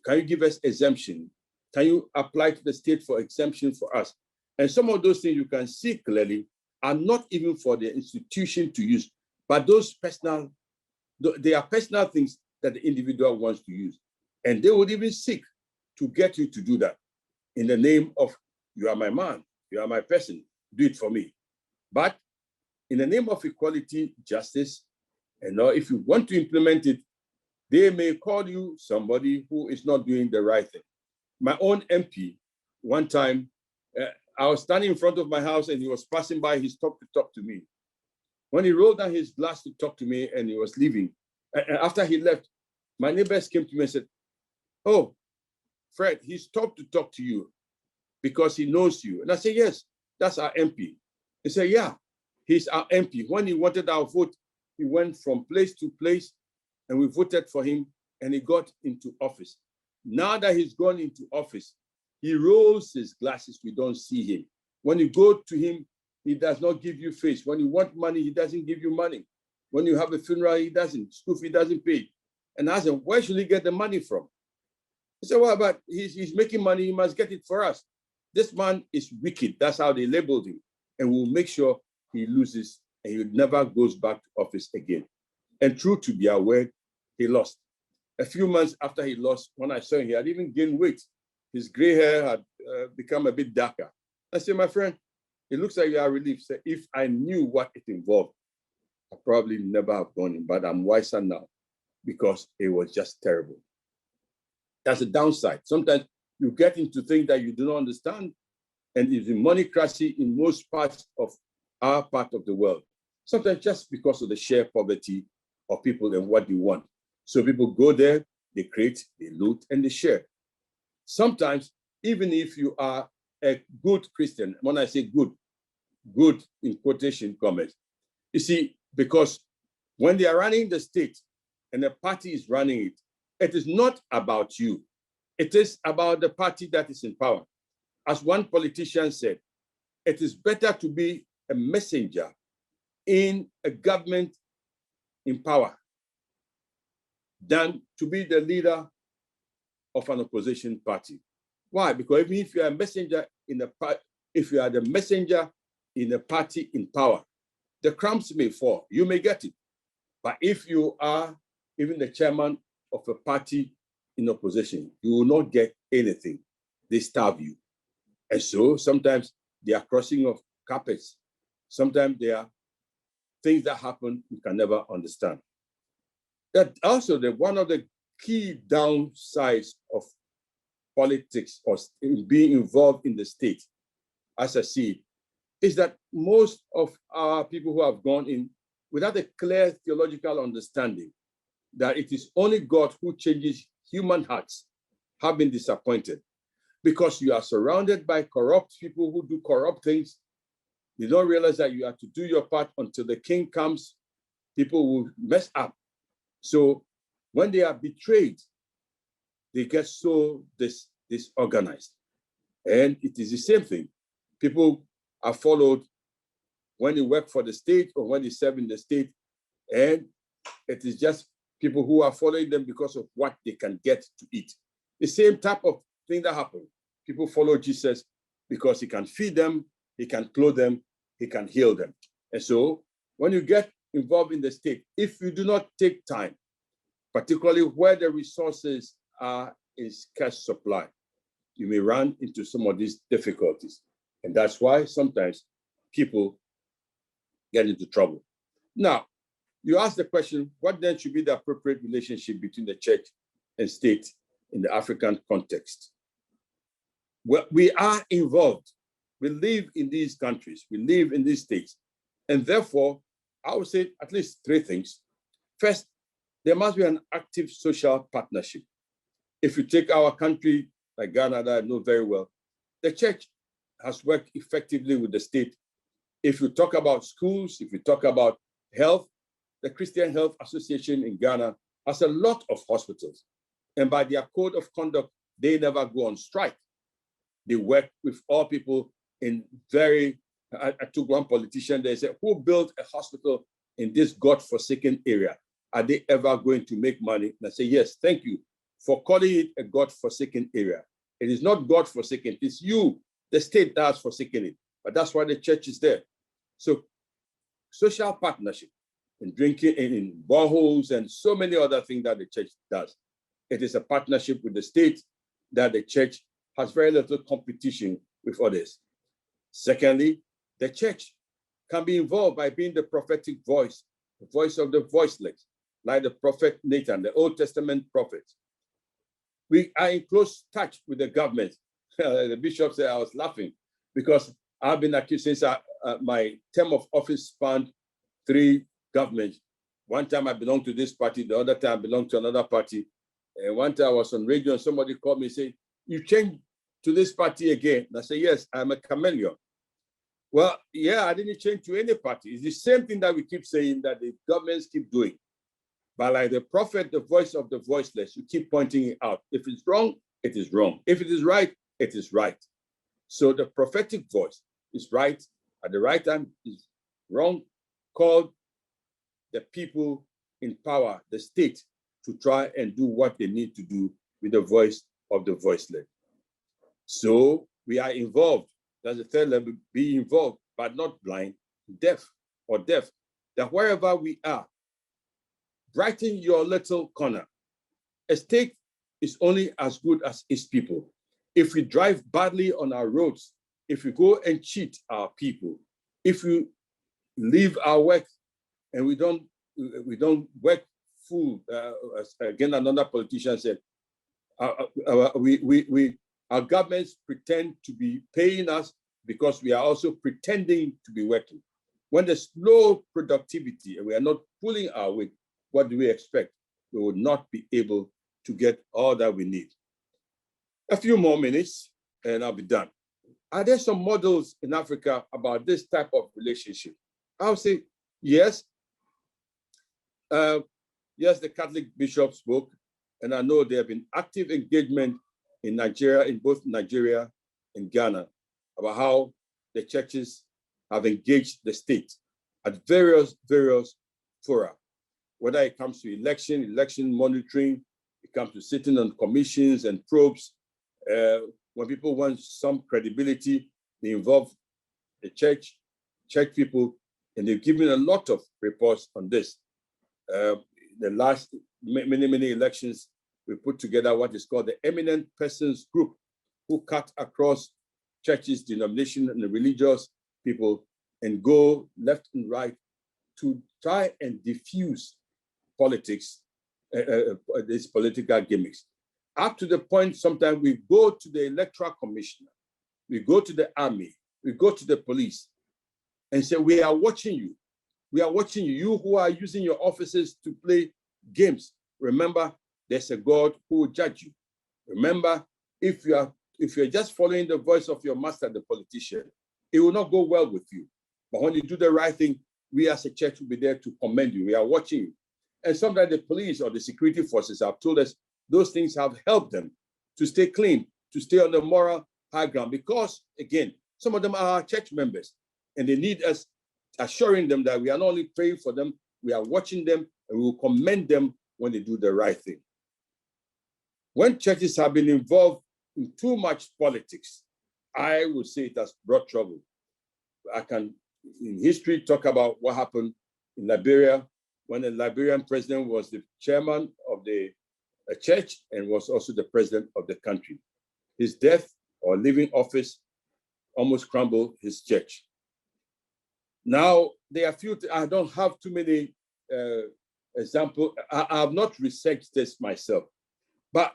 Speaker 3: Can you give us exemption? Can you apply to the state for exemption for us? And some of those things you can see clearly are not even for the institution to use, but those personal, they are personal things that the individual wants to use. And they would even seek to get you to do that in the name of, you are my man, you are my person, do it for me. But in the name of equality, justice, and now if you want to implement it, they may call you somebody who is not doing the right thing. My own MP, one time, I was standing in front of my house and he was passing by, he stopped to talk to me. When he rolled down his glass to talk to me and he was leaving, and after he left, my neighbors came to me and said, oh, Fred, he stopped to talk to you because he knows you. And I said, yes, that's our MP. He said, yeah, he's our MP. When he wanted our vote, he went from place to place and we voted for him and he got into office. Now that he's gone into office, he rolls his glasses, we don't see him. When you go to him, he does not give you face. When you want money, he doesn't give you money. When you have a funeral, he doesn't. School fee doesn't pay. And I said, where should he get the money from? He said, well, but he's making money, he must get it for us. This man is wicked. That's how they labeled him. And we'll make sure he loses and he never goes back to office again. And true to their word, he lost. A few months after he lost, when I saw him, he had even gained weight. His gray hair had become a bit darker. I said, my friend, it looks like you are relieved. So if I knew what it involved, I probably never have gone in, but I'm wiser now because it was just terrible. That's a downside. Sometimes you get into things that you do not understand, and it's in monocracy in most parts of our part of the world. Sometimes just because of the sheer poverty of people and what they want. So people go there, they create, they loot, and they share. Sometimes, even if you are a good Christian, when I say good in quotation comments, you see, because when they are running the state and the party is running it, it is not about you. It is about the party that is in power. As one politician said, it is better to be a messenger in a government in power than to be the leader of an opposition party. Why? Because even if you are a messenger in a party, if you are the messenger in a party in power, the crumbs may fall. You may get it, But if you are even the chairman of a party in opposition, you will not get anything. They starve you. And so sometimes there are crossing of carpets. Sometimes there are things that happen you can never understand. That also one of the key downsides of politics or being involved in the state, as I see it, is that most of our people who have gone in without a clear theological understanding that it is only God who changes human hearts have been disappointed because you are surrounded by corrupt people who do corrupt things. You don't realize that you have to do your part until the king comes. People will mess up. So when they are betrayed, they get so disorganized. And it is the same thing. People are followed when they work for the state or when they serve in the state. And it is just people who are following them because of what they can get to eat. The same type of thing that happened. People follow Jesus because he can feed them, he can clothe them, he can heal them. And so when you get involved in the state, if you do not take time, particularly where the resources are in scarce supply, you may run into some of these difficulties. And that's why sometimes people get into trouble. Now, you ask the question, what then should be the appropriate relationship between the church and state in the African context? Well, we are involved. We live in these countries, we live in these states. And therefore, I would say at least three things. First, there must be an active social partnership. If you take our country, like Ghana, that I know very well, the church has worked effectively with the state. If you talk about schools, if you talk about health, the Christian Health Association in Ghana has a lot of hospitals. And by their code of conduct, they never go on strike. They work with all people in I took one politician, they said, who built a hospital in this God-forsaken area? Are they ever going to make money? And I say, yes, thank you for calling it a God-forsaken area. It is not God-forsaken, it's you, the state that has forsaken it. But that's why the church is there. So social partnership in drinking, in boreholes, and so many other things that the church does. It is a partnership with the state that the church has very little competition with others. Secondly, the church can be involved by being the prophetic voice, the voice of the voiceless, like the prophet Nathan, the Old Testament prophet. We are in close touch with the government. The bishop said I was laughing because I've been accused since my term of office spanned 3 governments. One time I belonged to this party, the other time I belonged to another party. And one time I was on radio and somebody called me and said, you changed to this party again? And I said, yes, I'm a chameleon. Well, yeah, I didn't change to any party. It's the same thing that we keep saying that the governments keep doing. But like the prophet, the voice of the voiceless, you keep pointing it out. If it's wrong, it is wrong. If it is right, it is right. So the prophetic voice is right at the right time, is wrong, called the people in power, the state, to try and do what they need to do with the voice of the voiceless. So we are involved. That's the third level, be involved, but not blind, deaf. That wherever we are, brighten your little corner. A state is only as good as its people. If we drive badly on our roads, if we go and cheat our people, if we leave our work and we don't work full, again, another politician said, our governments pretend to be paying us because we are also pretending to be working. When there's low productivity and we are not pulling our weight, what do we expect? We will not be able to get all that we need. A few more minutes and I'll be done. Are there some models in Africa about this type of relationship? I'll say yes. Yes, the Catholic bishop spoke, and I know there have been active engagement in Nigeria, in both Nigeria and Ghana, about how the churches have engaged the state at various fora, whether it comes to election monitoring, it comes to sitting on commissions and probes. When people want some credibility, they involve the church people, and they've given a lot of reports on this. the last many elections, we put together what is called the Eminent Persons Group, who cut across churches, denomination, and the religious people and go left and right to try and diffuse politics, these political gimmicks. Up to the point, sometimes we go to the electoral commissioner, we go to the army, we go to the police and say, we are watching you. We are watching you, you who are using your offices to play games. Remember, there's a God who will judge you. Remember, if you're just following the voice of your master, the politician, it will not go well with you. But when you do the right thing, we as a church will be there to commend you. We are watching you. And sometimes the police or the security forces have told us those things have helped them to stay clean, to stay on the moral high ground. Because, again, some of them are our church members, and they need us assuring them that we are not only praying for them, we are watching them, and we will commend them when they do the right thing. When churches have been involved in too much politics, I would say it has brought trouble. I can, in history, talk about what happened in Liberia when the Liberian president was the chairman of the church and was also the president of the country. His death or leaving office almost crumbled his church. Now, there are few, I don't have too many examples. I have not researched this myself, but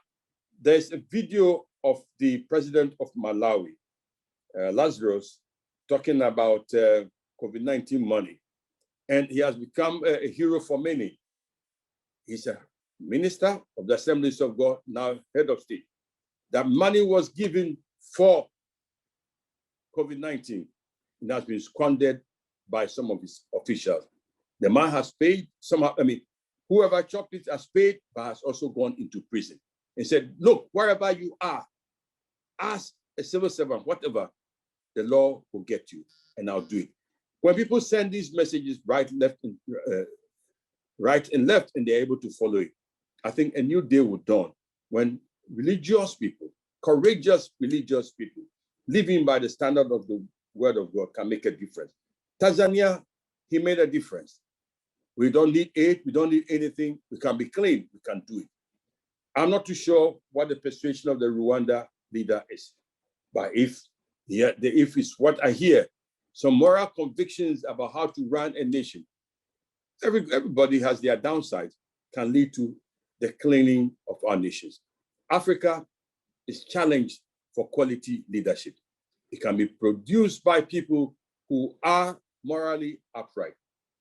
Speaker 3: there's a video of the president of Malawi, Lazarus, talking about COVID-19 money. And he has become a hero for many. He's a minister of the Assemblies of God, now head of state. That money was given for COVID-19 and has been squandered by some of his officials. The man has paid, somehow, whoever chopped it has paid, but has also gone into prison. And said, look, wherever you are, as a civil servant, whatever, the law will get you, and I'll do it. When people send these messages right, left, and left, and they're able to follow it, I think a new day will dawn when religious people, courageous religious people, living by the standard of the word of God can make a difference. Tanzania, he made a difference. We don't need aid, we don't need anything. We can be clean, we can do it. I'm not too sure what the persuasion of the Rwanda leader is, but if it's what I hear, some moral convictions about how to run a nation, everybody has their downsides, can lead to the cleaning of our nations. Africa is challenged for quality leadership. It can be produced by people who are morally upright.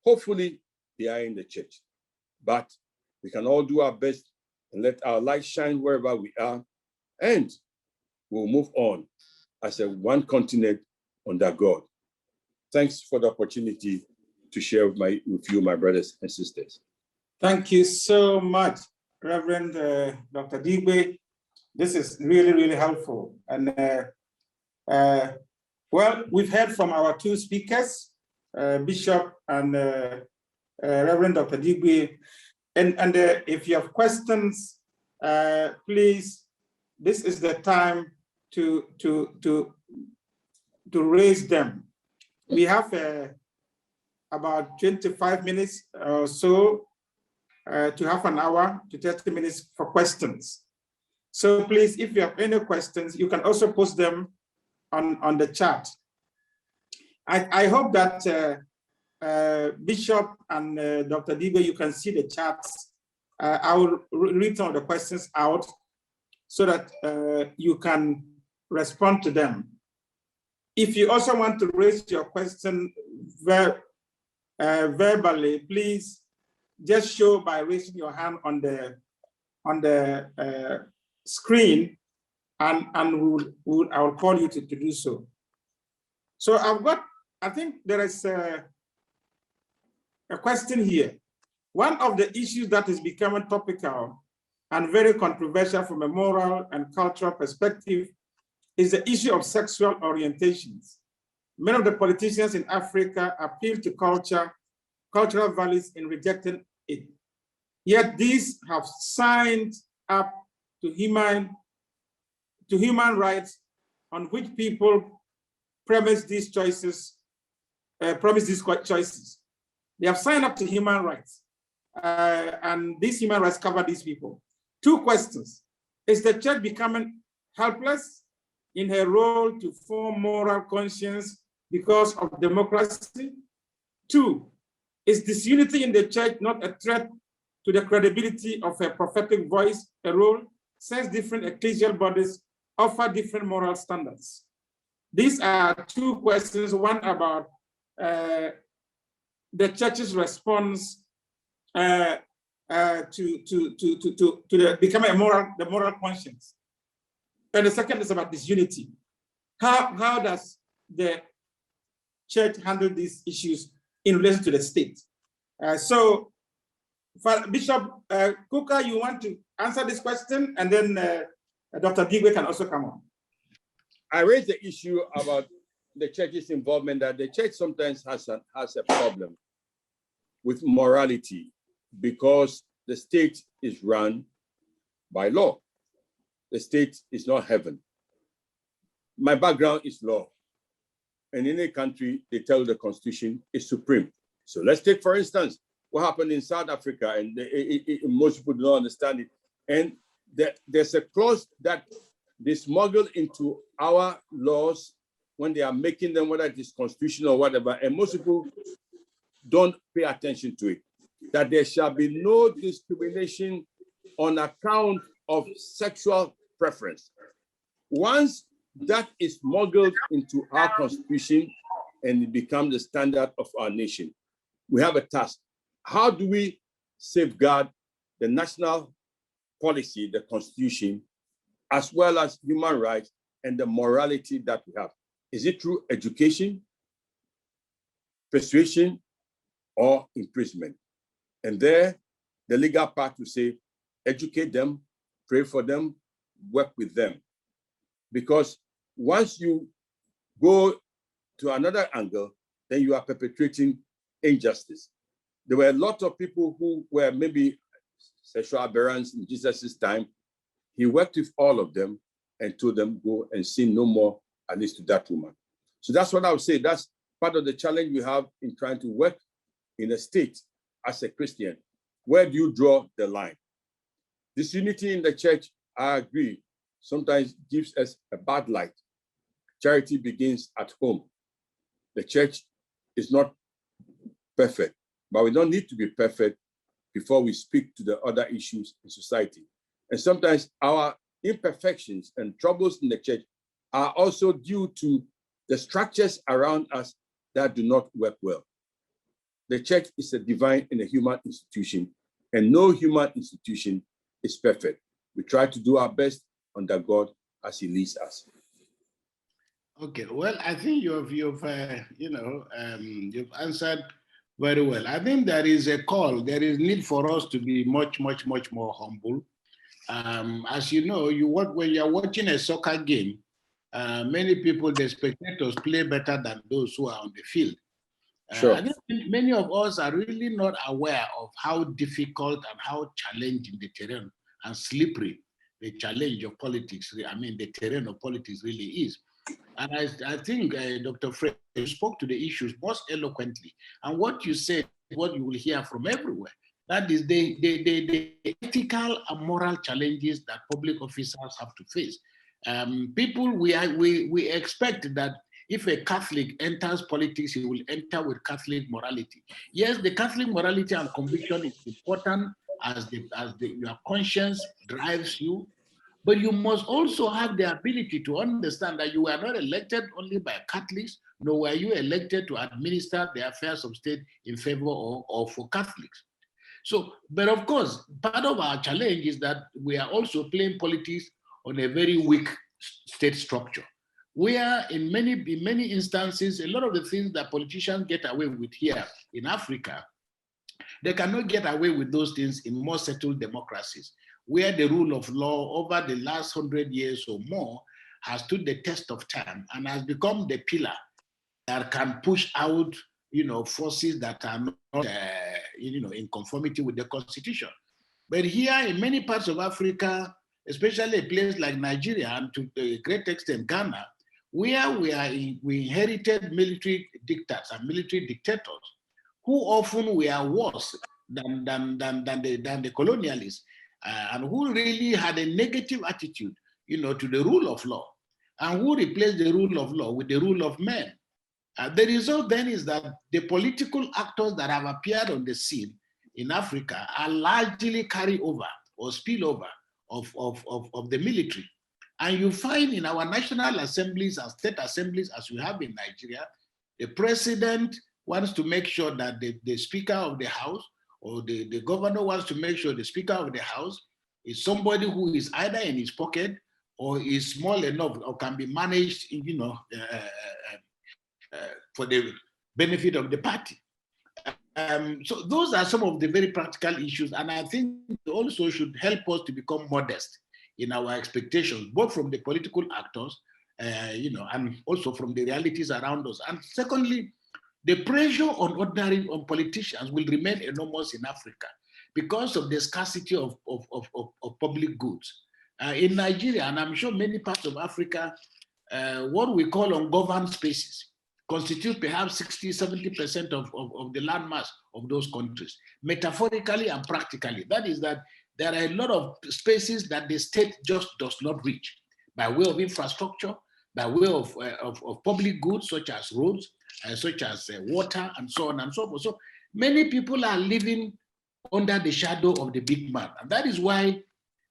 Speaker 3: Hopefully, they are in the church. But we can all do our best and let our light shine wherever we are, and we'll move on as a one continent under God. Thanks for the opportunity to share with you, my brothers and sisters.
Speaker 1: Thank you so much, Reverend Dr. Digwe. This is really, really helpful. And well, we've heard from our two speakers, Bishop and Reverend Dr. Digwe. And if you have questions, please, this is the time to raise them. We have about 25 minutes or so to half an hour to 30 minutes for questions. So please, if you have any questions, you can also post them on the chat. I hope that Bishop and Dr. Digwe, you can see the chats. I will read some of the questions out so that you can respond to them. If you also want to raise your question verbally, please just show by raising your hand on the screen, and I will call you to do so. So I think there is a question here. One of the issues that is becoming topical and very controversial from a moral and cultural perspective is the issue of sexual orientations. Many of the politicians in Africa appeal to cultural values in rejecting it. Yet these have signed up to human rights on which people promise these choices. They have signed up to human rights. and these human rights cover these people. 2 questions. Is the church becoming helpless in her role to form moral conscience because of democracy? 2, is disunity in the church not a threat to the credibility of her prophetic voice, a role, since different ecclesial bodies offer different moral standards? These are 2 questions, one about the church's response to becoming the moral conscience. And the second is about disunity. How does the church handle these issues in relation to the state? So, Bishop Kukah, you want to answer this question, and then Dr. Digwe can also come on.
Speaker 3: I raised the issue about the church's involvement, that the church sometimes has a problem with morality because the state is run by law. The state is not heaven. My background is law. And in a country, they tell the constitution is supreme. So let's take, for instance, what happened in South Africa, and most people don't understand it. And there's a clause that they smuggle into our laws when they are making them, whether it is constitutional or whatever, and most people don't pay attention to it, that there shall be no discrimination on account of sexual preference. Once that is smuggled into our constitution and it becomes the standard of our nation, we have a task. How do we safeguard the national policy, the constitution, as well as human rights and the morality that we have? Is it through education, persuasion, or imprisonment? And there, the legal part will say, educate them, pray for them, work with them. Because once you go to another angle, then you are perpetrating injustice. There were a lot of people who were maybe sexual aberrants in Jesus' time. He worked with all of them and told them, go and sin no more, at least to that woman. So that's what I would say. That's part of the challenge we have in trying to work in a state as a Christian. Where do you draw the line? Disunity in the church, I agree, sometimes gives us a bad light. Charity begins at home. The church is not perfect, but we don't need to be perfect before we speak to the other issues in society. And sometimes our imperfections and troubles in the church are also due to the structures around us that do not work well. The church is a divine and a human institution, and no human institution is perfect. We try to do our best under God as He leads us.
Speaker 2: Okay, well, I think you've answered very well. I think there is a call. There is need for us to be much more humble. As you know, when you're watching a soccer game, many people, the spectators, play better than those who are on the field.
Speaker 3: Sure.
Speaker 2: I think many of us are really not aware of how difficult and how challenging the terrain and slippery the challenge of politics, the terrain of politics really is. And I think Dr. Fred spoke to the issues most eloquently. And what you said, what you will hear from everywhere, that is the ethical and moral challenges that public officers have to face. We expect that if a Catholic enters politics, he will enter with Catholic morality. Yes, the Catholic morality and conviction is important as your conscience drives you, but you must also have the ability to understand that you were not elected only by Catholics, nor were you elected to administer the affairs of state in favor or for Catholics. So, but of course, part of our challenge is that we are also playing politics on a very weak state structure, where in many instances, a lot of the things that politicians get away with here in Africa, they cannot get away with those things in more settled democracies, where the rule of law over the last 100 years or more has stood the test of time and has become the pillar that can push out, forces that are not, in conformity with the constitution. But here in many parts of Africa, especially a place like Nigeria and to a great extent Ghana, where we inherited military dictators and military dictators who often were worse than the colonialists, and who really had a negative attitude, to the rule of law, and who replaced the rule of law with the rule of men. The result then is that the political actors that have appeared on the scene in Africa are largely carryover or spillover of the military. And you find in our national assemblies and state assemblies, as we have in Nigeria, the president wants to make sure that the Speaker of the House or the governor wants to make sure the Speaker of the House is somebody who is either in his pocket or is small enough or can be managed, for the benefit of the party. So those are some of the very practical issues, and I think also should help us to become modest in our expectations, both from the political actors, and also from the realities around us. And secondly, the pressure on politicians will remain enormous in Africa because of the scarcity of public goods. In Nigeria, and I'm sure many parts of Africa, what we call ungoverned spaces constitute perhaps 60–70% of the landmass of those countries, metaphorically and practically. That is that there are a lot of spaces that the state just does not reach by way of infrastructure, by way of public goods such as roads, such as water, and so on and so forth. So many people are living under the shadow of the big man. And that is why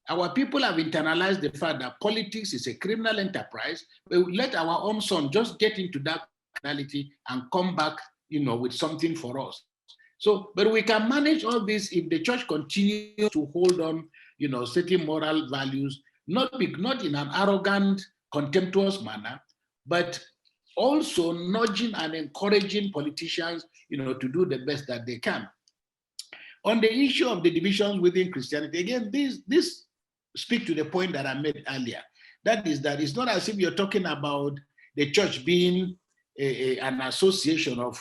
Speaker 2: our people have internalized the fact that politics is a criminal enterprise. We let our own son just get into that criminality and come back, with something for us. So, but we can manage all this if the church continues to hold on, certain moral values, not in an arrogant, contemptuous manner, but also nudging and encouraging politicians, to do the best that they can. On the issue of the divisions within Christianity, again, this speaks to the point that I made earlier. That is that it's not as if you're talking about the church being an association of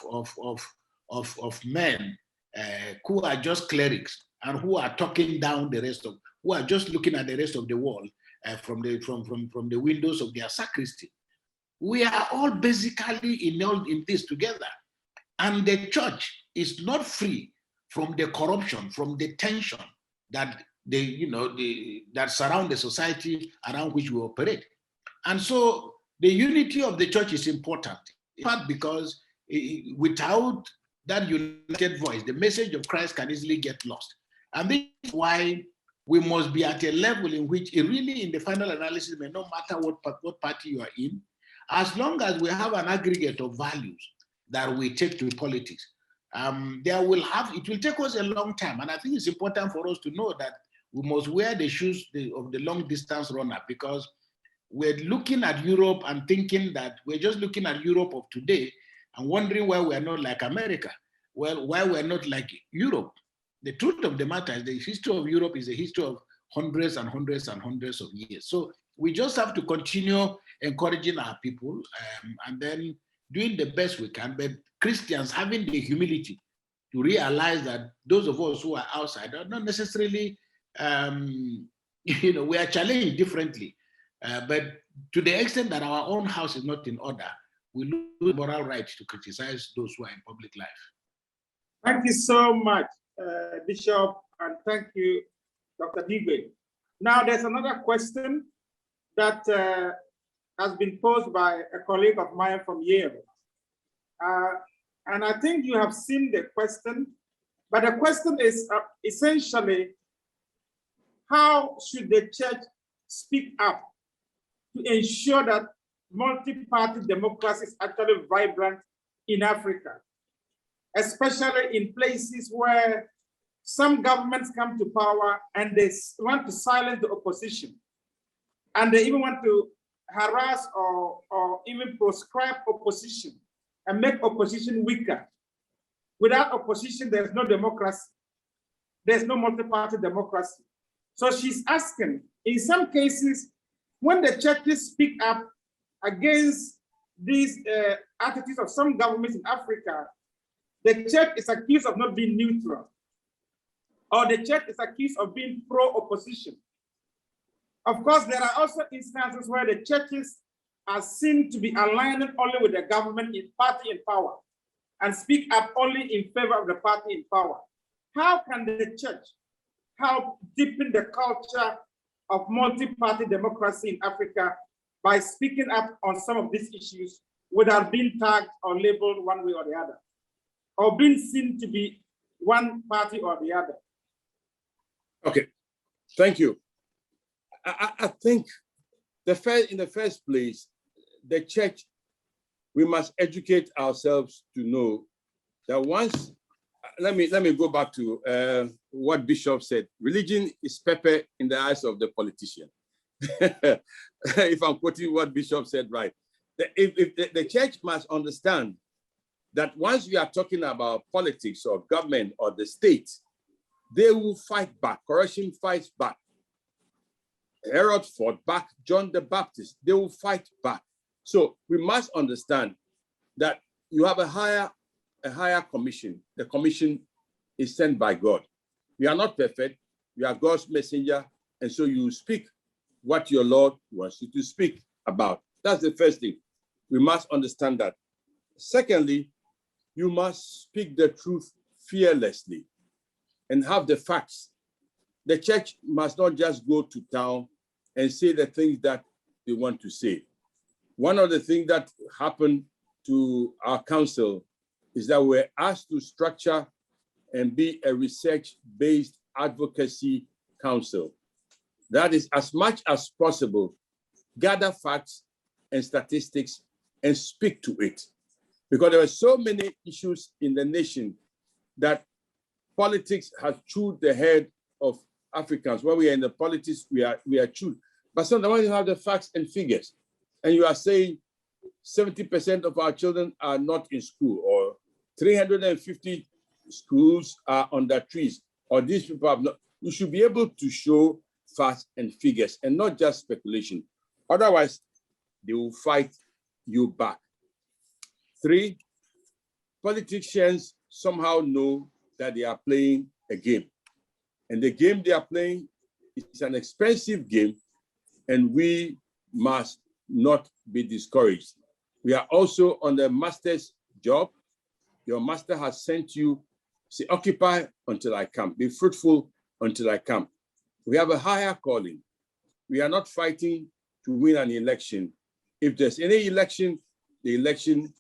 Speaker 2: men who are just clerics and who are talking down the rest of, who are just looking at the rest of the world from the windows of their sacristy. We are all basically in this together, and the church is not free from the corruption, from the tension that that surround the society around which we operate. And so the unity of the church is important, in part because without that united voice, the message of Christ can easily get lost. And this is why we must be at a level in which it really, in the final analysis, may not matter what party you are in, as long as we have an aggregate of values that we take to politics. It will take us a long time. And I think it's important for us to know that we must wear the shoes of the long distance runner, because we're looking at Europe and thinking that we're just looking at Europe of today and wondering why we're not like America. Well, why we're not like Europe. The truth of the matter is the history of Europe is a history of hundreds and hundreds and hundreds of years. So we just have to continue encouraging our people and then doing the best we can. But Christians having the humility to realize that those of us who are outside are not necessarily, we are challenged differently. But to the extent that our own house is not in order, we lose moral right to criticize those who are in public life.
Speaker 1: Thank you so much, Bishop, and thank you, Dr. Digwe. Now, there's another question that has been posed by a colleague of mine from Yale. And I think you have seen the question, but the question is essentially, how should the church speak up to ensure that multi-party democracy is actually vibrant in Africa, especially in places where some governments come to power and they want to silence the opposition, and they even want to harass or even proscribe opposition and make opposition weaker. Without opposition, there's no democracy. There's no multi-party democracy. So she's asking, in some cases, when the churches speak up against these attitudes of some governments in Africa, the church is accused of not being neutral, or the church is accused of being pro-opposition. Of course, there are also instances where the churches are seen to be aligning only with the government in party in power and speak up only in favor of the party in power. how can the church help deepen the culture of multi-party democracy in Africa by speaking up on some of these issues without being tagged or labeled one way or the other, or being seen to be one party or the other?
Speaker 3: Okay, thank you. I think in the first place, the church, we must educate ourselves to know that once, let me go back to what Bishop said. Religion is pepper in the eyes of the politician. If I'm quoting what Bishop said, right. If the church must understand that once we are talking about politics or government or the state, they will fight back. Corruption fights back. Herod fought back. John the Baptist, they will fight back. So we must understand that you have a higher commission. The commission is sent by God. We are not perfect. We are God's messenger. And so you speak what your Lord wants you to speak about. That's the first thing. We must understand that. Secondly, you must speak the truth fearlessly and have the facts. The church must not just go to town and say the things that they want to say. One of the things that happened to our council is that we're asked to structure and be a research-based advocacy council. That is, as much as possible, gather facts and statistics and speak to it. Because there are so many issues in the nation that politics has chewed the head of Africans. When we are in the politics, we are chewed. But sometimes when you have the facts and figures, and you are saying 70% of our children are not in school, or 350 schools are under trees, or these people have not, you should be able to show facts and figures and not just speculation. Otherwise, they will fight you back. 3, politicians somehow know that they are playing a game. And the game they are playing is an expensive game, and we must not be discouraged. We are also on the master's job. Your master has sent you, say, occupy until I come, be fruitful until I come. We have a higher calling. We are not fighting to win an election. If there's any election, the election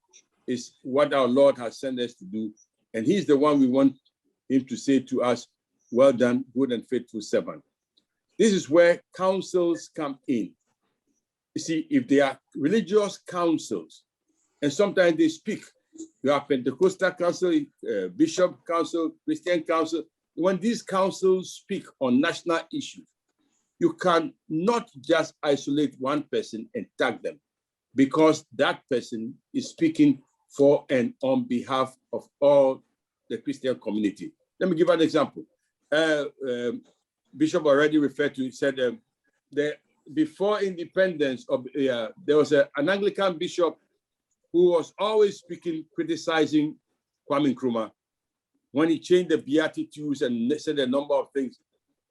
Speaker 3: is what our Lord has sent us to do. And he's the one we want him to say to us, well done, good and faithful servant. This is where councils come in. You see, if they are religious councils, and sometimes they speak, you have Pentecostal council, Bishop council, Christian council. When these councils speak on national issues, you cannot just isolate one person and tag them, because that person is speaking for and on behalf of all the Christian community. Let me give an example. Bishop already referred to, he said before independence, there was an Anglican bishop who was always speaking, criticizing Kwame Nkrumah when he changed the Beatitudes and said a number of things.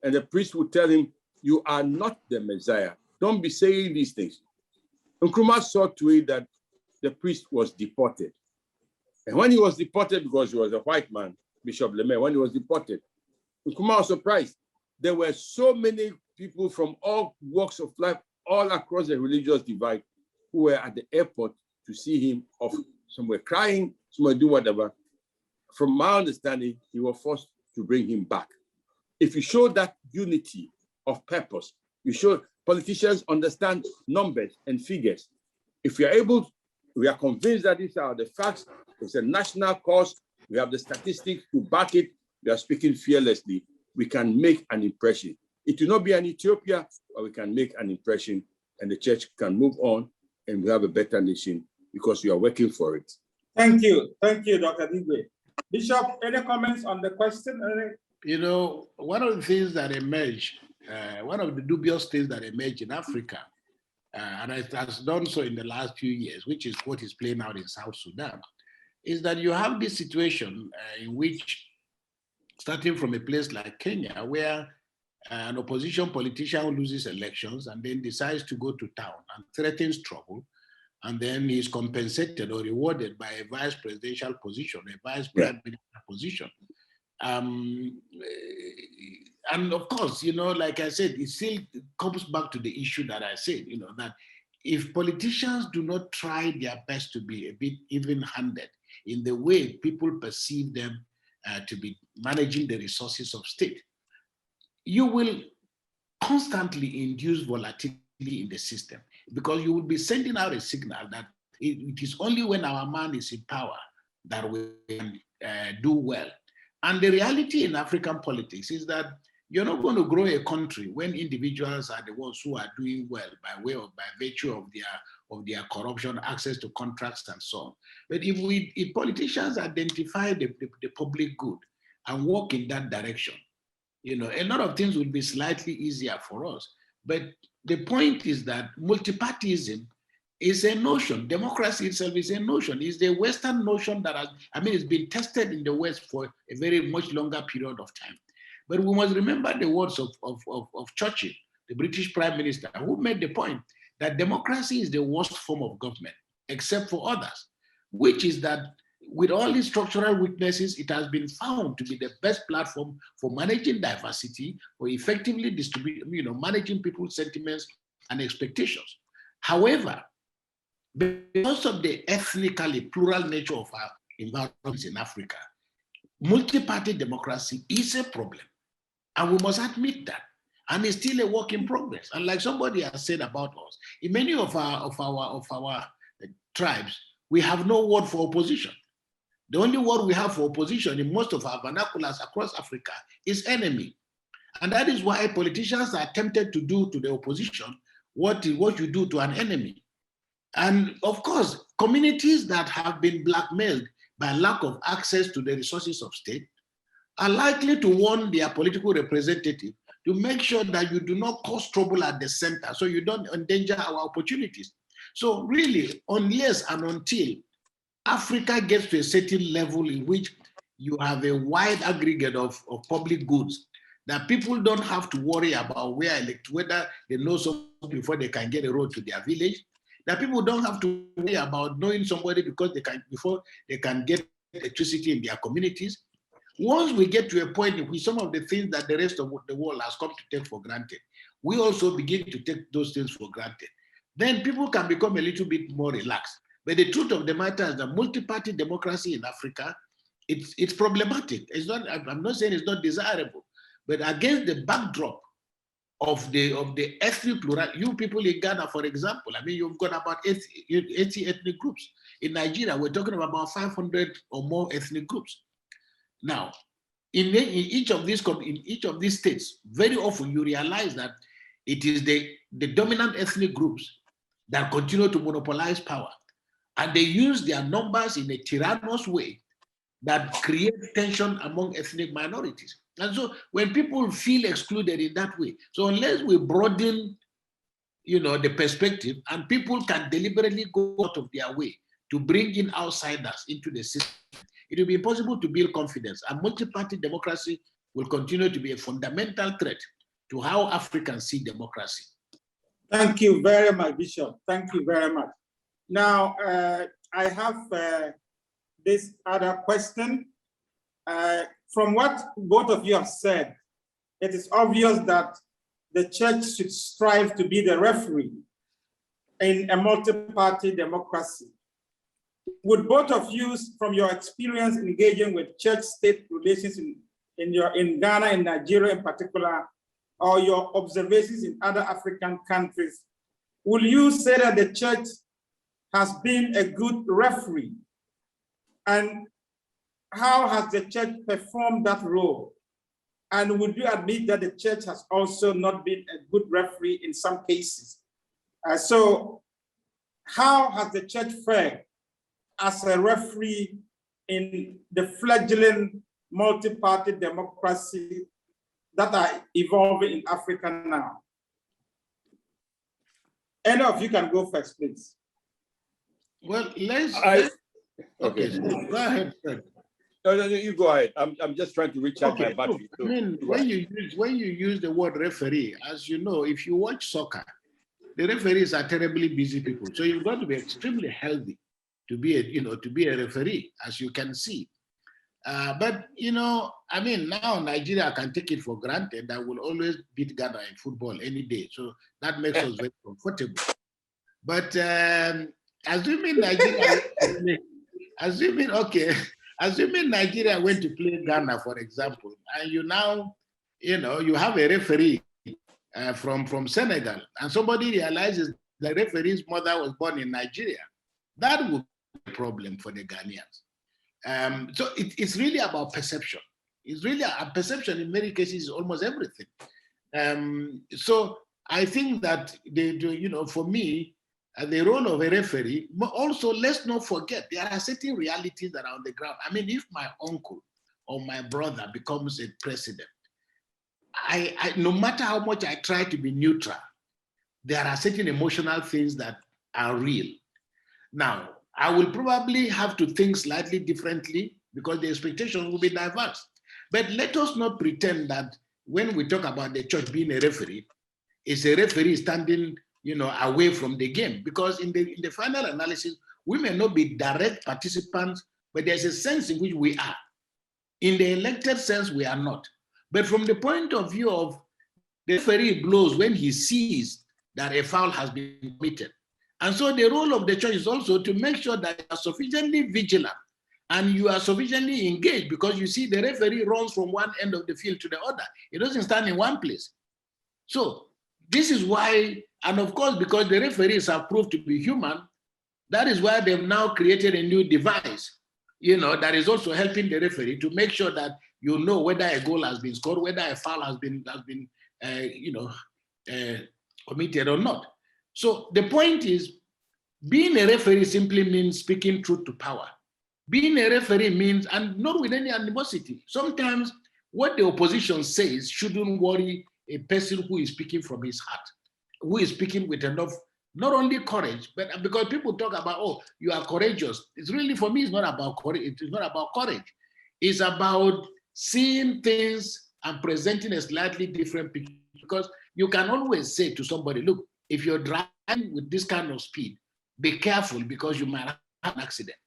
Speaker 3: And the priest would tell him, you are not the Messiah. Don't be saying these things. Nkrumah saw to it that the priest was deported. And when he was deported, because he was a white man, Bishop Lemay, when he was deported, Nkrumah was surprised. There were so many people from all walks of life, all across the religious divide, who were at the airport to see him off. Some were crying, some were doing whatever. From my understanding, he was forced to bring him back. If you show that unity of purpose, you show politicians understand numbers and figures. If we are able, we are convinced that these are the facts, it's a national cause, we have the statistics to back it, we are speaking fearlessly, we can make an impression. It will not be an Ethiopia, but we can make an impression, and the church can move on, and we have a better nation because we are working for it.
Speaker 1: Thank you, Dr. Digwe. Bishop, any comments on the question?
Speaker 2: You know, one of the things that emerged, one of the dubious things that emerged in Africa, and it has done so in the last few years, which is what is playing out in South Sudan, is that you have this situation in which, starting from a place like Kenya, where an opposition politician loses elections and then decides to go to town and threatens trouble, and then he's compensated or rewarded by a vice presidential position, a vice prime minister position. And of course, you know, like I said, it still comes back to the issue that I said, you know, that if politicians do not try their best to be a bit even-handed in the way people perceive them to be managing the resources of state, you will constantly induce volatility in the system, because you will be sending out a signal that it is only when our man is in power that we can do well. And the reality in African politics is that you're not going to grow a country when individuals are the ones who are doing well by virtue of their corruption, access to contracts, and so on. But if politicians identify the public good and work in that direction, you know, a lot of things will be slightly easier for us. But the point is that multipartyism is a notion. Democracy itself is a notion. It's the Western notion that has, it's been tested in the West for a very much longer period of time. But we must remember the words of Churchill, the British Prime Minister, who made the point that democracy is the worst form of government, except for others, which is that with all these structural weaknesses, it has been found to be the best platform for managing diversity, for effectively managing people's sentiments and expectations. However, because of the ethnically plural nature of our environments in Africa, multi-party democracy is a problem. And we must admit that. And it's still a work in progress. And like somebody has said about us, in many of our tribes, we have no word for opposition. The only word we have for opposition in most of our vernaculars across Africa is enemy. And that is why politicians are tempted to do to the opposition what you do to an enemy. And of course, communities that have been blackmailed by lack of access to the resources of state are likely to warn their political representative to make sure that you do not cause trouble at the center, so you don't endanger our opportunities. So really, unless and until Africa gets to a certain level in which you have a wide aggregate of public goods, that people don't have to worry about whether they know something before they can get a road to their village, that people don't have to worry about knowing somebody before they can get electricity in their communities. Once we get to a point in which some of the things that the rest of the world has come to take for granted, we also begin to take those things for granted, then people can become a little bit more relaxed. But the truth of the matter is that multi-party democracy in Africa, it's problematic. I'm not saying it's not desirable, but against the backdrop of the ethnic plural, you people in Ghana, for example, you've got about 80 ethnic groups. In Nigeria, we're talking about 500 or more ethnic groups. Now, in each of these states, very often you realize that it is the dominant ethnic groups that continue to monopolize power. And they use their numbers in a tyrannous way that creates tension among ethnic minorities. And so when people feel excluded in that way, so unless we broaden, the perspective, and people can deliberately go out of their way to bring in outsiders into the system, it will be impossible to build confidence. And multi-party democracy will continue to be a fundamental threat to how Africans see democracy.
Speaker 1: Thank you very much, Bishop. Thank you very much. Now, I have this other question. From what both of you have said, it is obvious that the church should strive to be the referee in a multi-party democracy. Would both of you, from your experience engaging with church-state relations in Ghana and Nigeria in particular, or your observations in other African countries, will you say that the church has been a good referee? And how has the church performed that role? And would you admit that the church has also not been a good referee in some cases? So how has the church fared as a referee in the fledgling multi-party democracy that are evolving in Africa now? Any of you can go first, please.
Speaker 2: Well,
Speaker 3: Okay.
Speaker 2: Go ahead, Fred.
Speaker 3: No, you go ahead. I'm just trying to recharge my battery.
Speaker 2: So, when you use the word referee, as you know, if you watch soccer, the referees are terribly busy people. So you've got to be extremely healthy to be a referee, as you can see. But, you know, I mean, now Nigeria can take it for granted that we'll always beat Ghana in football any day. So that makes us very comfortable. But assuming Nigeria, assuming Nigeria went to play Ghana, for example, and you now, you know, you have a referee from Senegal, and somebody realizes the referee's mother was born in Nigeria, that would be a problem for the Ghanaians. So it's really about perception. It's really a perception in many cases is almost everything. So I think that you know, for me, the role of a referee, but also let's not forget there are certain realities that are on the ground. I mean, if my uncle or my brother becomes a president, I no matter how much I try to be neutral, there are certain emotional things that are real. Now, I will probably have to think slightly differently because the expectations will be diverse. But let us not pretend that when we talk about the church being a referee, it's a referee standing, you know, away from the game. Because in the final analysis, we may not be direct participants, but there's a sense in which we are. In the elected sense, we are not. But from the point of view of the referee blows when he sees that a foul has been committed. And so the role of the church is also to make sure that you are sufficiently vigilant and you are sufficiently engaged, because you see the referee runs from one end of the field to the other. He doesn't stand in one place. So this is why, and of course, because the referees have proved to be human, that is why they've now created a new device, you know, that is also helping the referee to make sure that you know whether a goal has been scored, whether a foul has been committed or not. So the point is, being a referee simply means speaking truth to power. Being a referee means, and not with any animosity, sometimes what the opposition says shouldn't worry a person who is speaking from his heart, who is speaking with enough, not only courage, but because people talk about, oh, you are courageous. It's really, for me, it's not about courage. It's not about courage. It's about seeing things and presenting a slightly different picture. Because you can always say to somebody, look, if you're driving with this kind of speed, be careful because you might have an accident.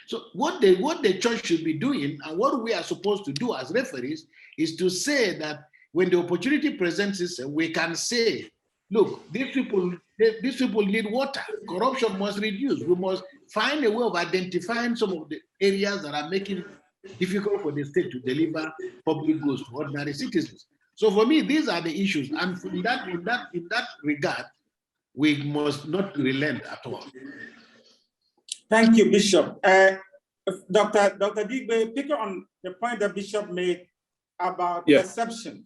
Speaker 2: So what the church should be doing, and what we are supposed to do as referees, is to say that when the opportunity presents itself, we can say, look, these people need water. Corruption must reduce. We must find a way of identifying some of the areas that are making it difficult for the state to deliver public goods to ordinary citizens. So for me, these are the issues, and in that regard, we must not relent at all.
Speaker 1: Thank you, Bishop. Dr. Digbe, pick on the point that Bishop made about perception.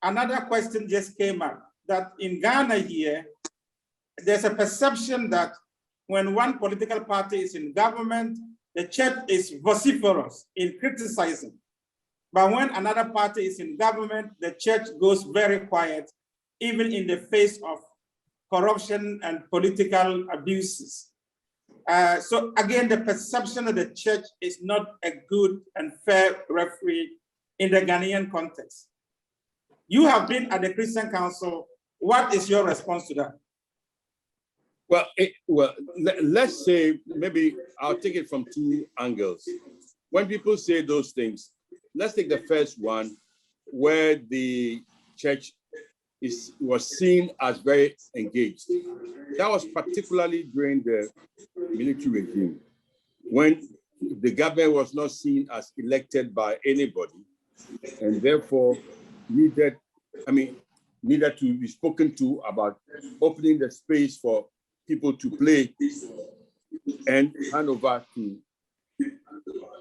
Speaker 1: Another question just came up, that in Ghana here, there's a perception that when one political party is in government, the church is vociferous in criticizing. But when another party is in government, the church goes very quiet, even in the face of corruption and political abuses. So again, the perception of the church is not a good and fair referee in the Ghanaian context. You have been at the Christian Council. What is your response to that?
Speaker 3: Well, let's say, maybe I'll take it from two angles. When people say those things, let's take the first one, where the church was seen as very engaged. That was particularly during the military regime, when the government was not seen as elected by anybody, and therefore needed to be spoken to about opening the space for people to play and hand over to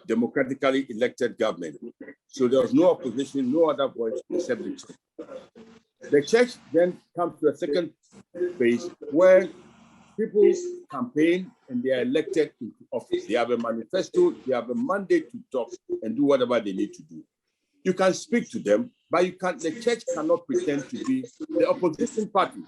Speaker 3: democratically elected government. So there was no opposition, no other voice except the church. The church then comes to a second phase where people campaign and they are elected into office. They have a manifesto, they have a mandate to talk and do whatever they need to do. You can speak to them, but the church cannot pretend to be the opposition party.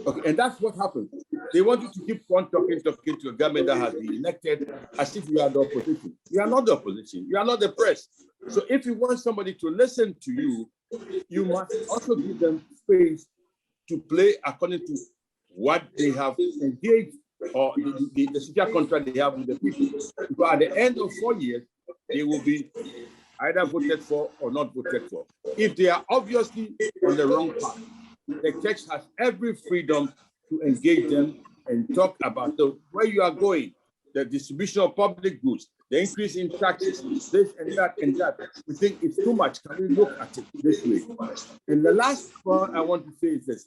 Speaker 3: Okay, and that's what happened. They want you to keep on talking to a government that has been elected as if you are the opposition. You are not the opposition. You are not the press. So if you want somebody to listen to you, you must also give them space to play according to what they have engaged or the social contract they have with the people. Because at the end of 4 years, they will be either voted for or not voted for. If they are obviously on the wrong path, the church has every freedom to engage them and talk about where you are going, the distribution of public goods, the increase in taxes, this and that and that. We think it's too much. Can we look at it this way? And the last point I want to say is this: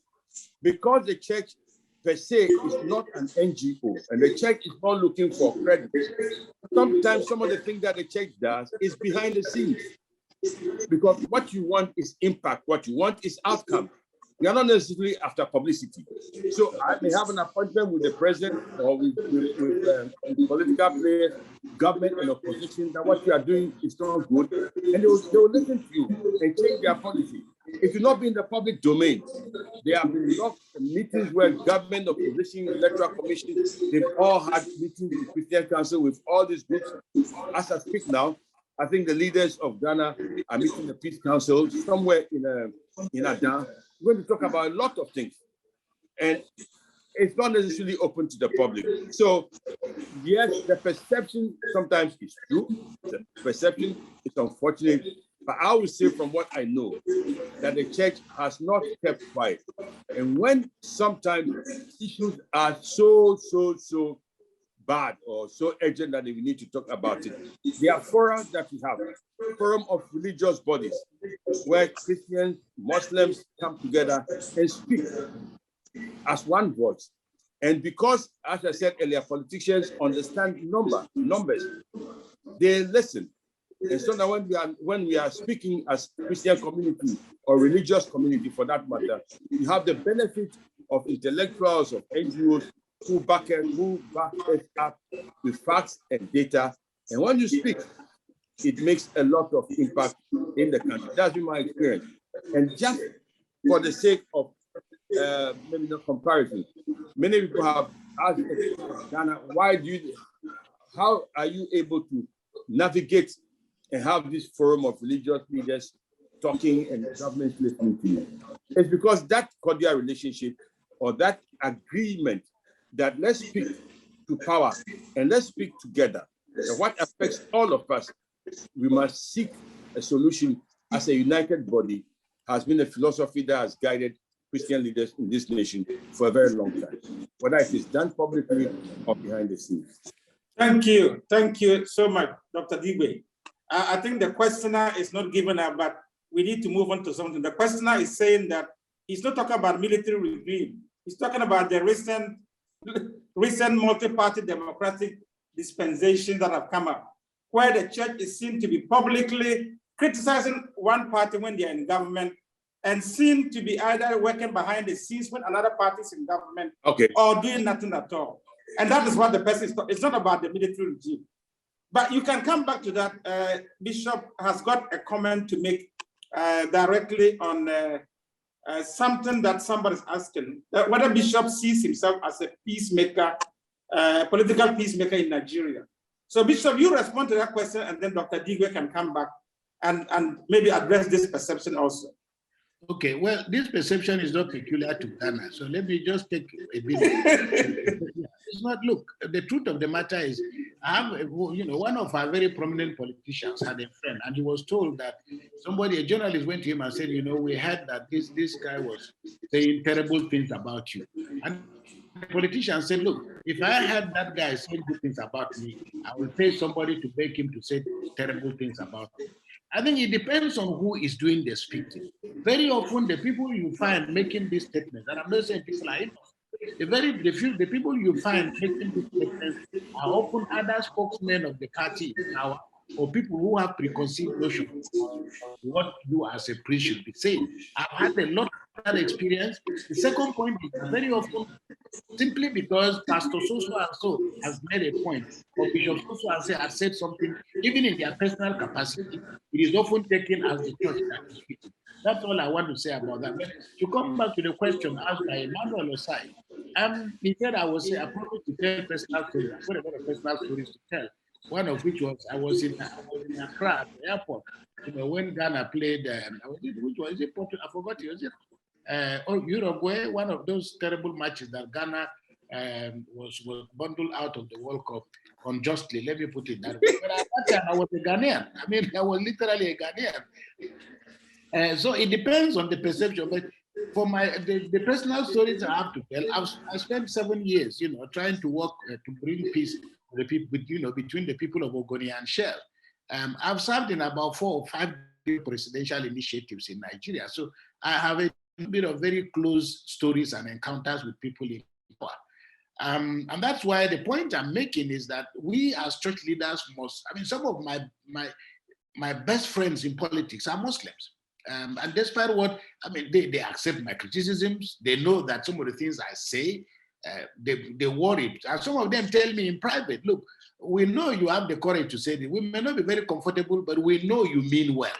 Speaker 3: because the church per se is not an NGO, and the church is not looking for credit, sometimes some of the things that the church does is behind the scenes. Because what you want is impact, what you want is outcome. You are not necessarily after publicity. So I may have an appointment with the president or with political players, government and opposition, that what you are doing is not good, and they will listen to you and change their policy. It will not be in the public domain. There have been lots of meetings where government, opposition, electoral commission, they've all had meetings with Christian Council, with all these groups. As I speak now, I think the leaders of Ghana are meeting the Peace Council somewhere in Adan. We're going to talk about a lot of things. And it's not necessarily open to the public. So, yes, the perception sometimes is true. The perception is unfortunate. But I would say, from what I know, that the church has not kept quiet. And when sometimes issues are so bad or so urgent that we need to talk about it, there are forums that we have, forum of religious bodies, where Christians, Muslims come together and speak as one voice. And because, as I said earlier, politicians understand numbers, they listen. And so that when we are speaking as Christian community or religious community, for that matter, you have the benefit of intellectuals, of NGOs who back us up with facts and data. And when you speak, it makes a lot of impact in the country. That's been my experience. And just for the sake of maybe not comparison, many people have asked Ghana, how are you able to navigate and have this forum of religious leaders talking and governments listening to you? It's because that cordial relationship or that agreement that let's speak to power and let's speak together. And what affects all of us, we must seek a solution as a united body, has been a philosophy that has guided Christian leaders in this nation for a very long time, whether it is done publicly or behind the scenes.
Speaker 1: Thank you. Thank you so much, Dr. Digwe. I think the questioner is not giving up, but we need to move on to something. The questioner is saying that he's not talking about military regime. He's talking about the recent multi-party democratic dispensations that have come up, where the church is seen to be publicly criticizing one party when they're in government and seen to be either working behind the scenes when another party is in government, or doing nothing at all. And that is what the person is talking. It's not about the military regime. But you can come back to that. Bishop has got a comment to make directly on something that somebody's asking, whether Bishop sees himself as a peacemaker, political peacemaker in Nigeria. So Bishop, you respond to that question, and then Dr. Digwe can come back and maybe address this perception also.
Speaker 2: Okay, well, this perception is not peculiar to Ghana, so let me just take a bit. It's not, look, the truth of the matter is, I have, one of our very prominent politicians had a friend, and he was told that a journalist went to him and said, we heard that this guy was saying terrible things about you. And the politician said, look, if I had that guy saying good things about me, I will pay somebody to beg him to say terrible things about me. I think it depends on who is doing the speaking. Very often, the people you find making these statements, and I'm not saying people are innocent, the people you find making these statements are often other spokesmen of the party in power, or people who have preconceived notions of what you as a priest should be saying. I've had a lot of that experience. The second point is very often simply because Pastor so-so has made a point, or Bishop so-so has said something, even in their personal capacity, it is often taken as the church that is speaking. That's all I want to say about that. But to come back to the question asked by Emmanuel Osai, he said I promised to tell personal stories. I've got a lot of personal stories to tell. One of which was I was in Accra at the airport, when Ghana played. Which one is it? I forgot it. Was it Uruguay? One of those terrible matches that Ghana was bundled out of the World Cup unjustly. Let me put it that way. But at that time, I was a Ghanaian. I mean, I was literally a Ghanaian. So it depends on the perception. But for the personal stories I have to tell, I spent 7 years, trying to work to bring peace to the people, between the people of Ogoni and Shell. I've served in about 4 or 5 presidential initiatives in Nigeria. So I have a bit of very close stories and encounters with people in power. And that's why the point I'm making is that we as church leaders must, some of my best friends in politics are Muslims. And despite what, they accept my criticisms. They know that some of the things I say, they worry. And some of them tell me in private, look, we know you have the courage to say that. We may not be very comfortable, but we know you mean well.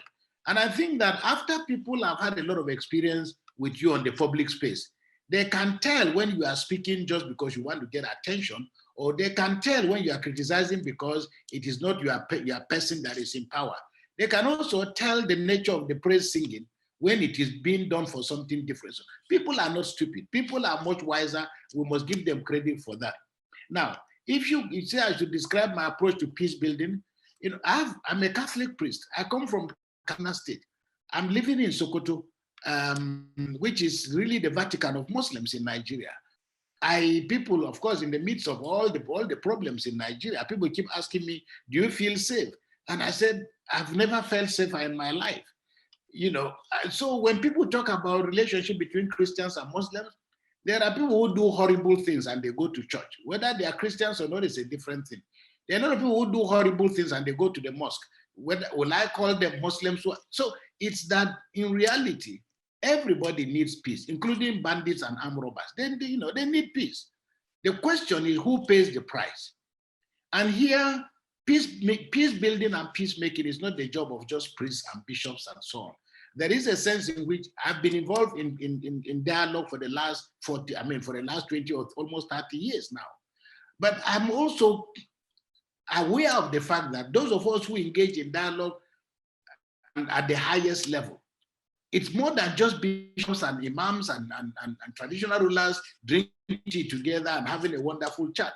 Speaker 2: And I think that after people have had a lot of experience with you on the public space, they can tell when you are speaking just because you want to get attention, or they can tell when you are criticizing because it is not your person that is in power. They can also tell the nature of the praise singing when it is being done for something different. So people are not stupid. People are much wiser. We must give them credit for that. Now, if you say I should describe my approach to peace building, I'm a Catholic priest. I come from Kaduna State. I'm living in Sokoto, which is really the Vatican of Muslims in Nigeria. People, of course, in the midst of all the problems in Nigeria, people keep asking me, do you feel safe? And I said, I've never felt safer in my life. So when people talk about relationship between Christians and Muslims, there are people who do horrible things and they go to church. Whether they are Christians or not is a different thing. There are a lot of people who do horrible things and they go to the mosque. Will I call them Muslims? So it's that in reality, everybody needs peace, including bandits and armed robbers. They need peace. The question is who pays the price? And here, peace building and peacemaking is not the job of just priests and bishops and so on. There is a sense in which I've been involved in dialogue for the last 20 or almost 30 years now. But I'm also aware of the fact that those of us who engage in dialogue at the highest level, it's more than just bishops and imams and traditional rulers drinking tea together and having a wonderful chat.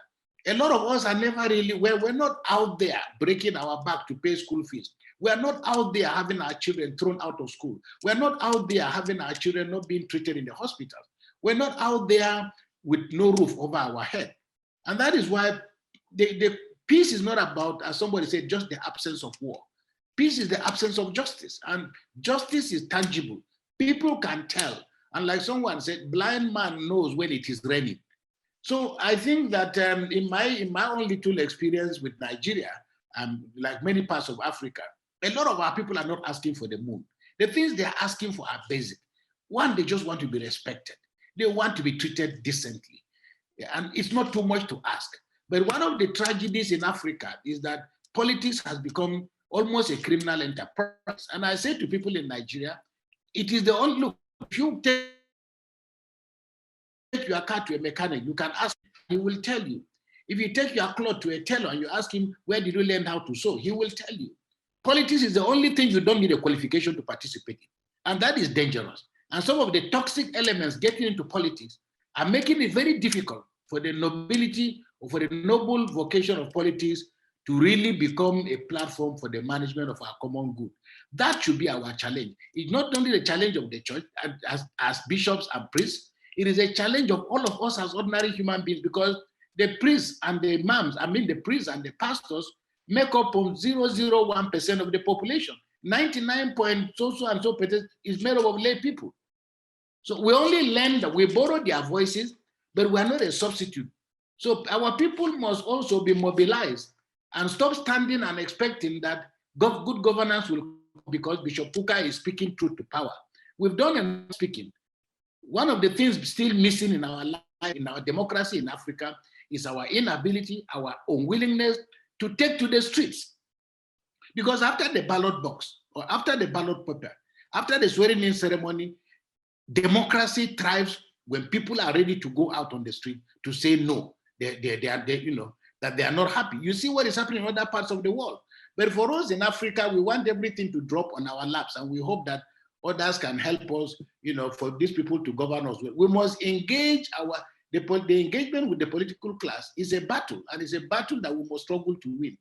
Speaker 2: A lot of us are never really, we're not out there breaking our back to pay school fees. We're not out there having our children thrown out of school. We're not out there having our children not being treated in the hospitals. We're not out there with no roof over our head. And that is why the peace is not about, as somebody said, just the absence of war. Peace is the absence of justice, and justice is tangible. People can tell. And like someone said, blind man knows when it is raining. So I think that in my own little experience with Nigeria, like many parts of Africa, a lot of our people are not asking for the moon. The things they're asking for are basic. One, they just want to be respected. They want to be treated decently. And it's not too much to ask. But one of the tragedies in Africa is that politics has become almost a criminal enterprise. And I say to people in Nigeria, it is the only look. If you take your car to a mechanic, you can ask, he will tell you. If you take your cloth to a tailor and you ask him, where did you learn how to sew? He will tell you. Politics is the only thing you don't need a qualification to participate in. And that is dangerous. And some of the toxic elements getting into politics are making it very difficult for the nobility or for the noble vocation of politics to really become a platform for the management of our common good. That should be our challenge. It's not only the challenge of the church as bishops and priests, it is a challenge of all of us as ordinary human beings, because the priests and the imams, the priests and the pastors make up on 0.001% of the population. 99.so-and-so% is made up of lay people. So we only lend, we borrow their voices, but we are not a substitute. So our people must also be mobilized and stop standing and expecting that good governance will come because Bishop Kukah is speaking truth to power. We've done enough speaking. One of the things still missing in our life, in our democracy in Africa, is our inability, our unwillingness to take to the streets. Because after the ballot box, or after the ballot paper, after the swearing-in ceremony, democracy thrives when people are ready to go out on the street to say no, that they are not happy. You see what is happening in other parts of the world. But for us in Africa, we want everything to drop on our laps, and we hope that others can help us, for these people to govern us. We must engage The engagement with the political class is a battle, and it's a battle that we must struggle to win.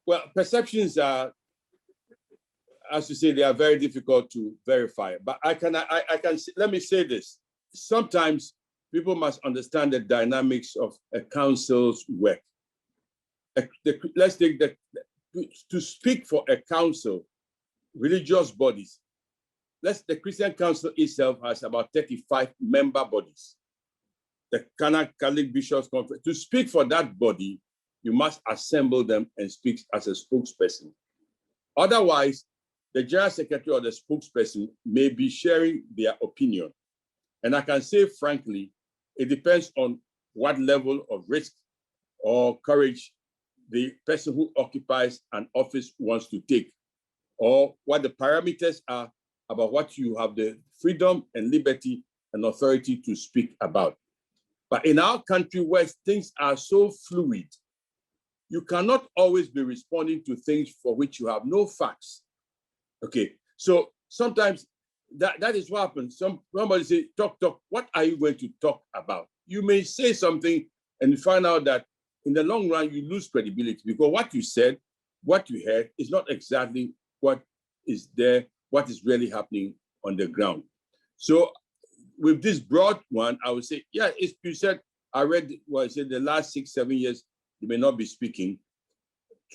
Speaker 3: Well, perceptions are, as you say, they are very difficult to verify. But I can let me say this. Sometimes people must understand the dynamics of a council's work. Let's take to speak for a council, religious bodies. The Christian Council itself has about 35 member bodies. The Ghana Catholic Bishops Conference. To speak for that body, you must assemble them and speak as a spokesperson. Otherwise, the General Secretary or the spokesperson may be sharing their opinion. And I can say frankly, it depends on what level of risk or courage the person who occupies an office wants to take, or what the parameters are about what you have the freedom and liberty and authority to speak about. But in our country where things are so fluid, you cannot always be responding to things for which you have no facts. Okay, so sometimes that is what happens. Somebody say, talk, what are you going to talk about? You may say something and you find out that in the long run, you lose credibility because what you said, what you heard is not exactly what is there, what is really happening on the ground. So with this broad one, I would say, yeah, you said, I read what I said the last 6-7 years, you may not be speaking.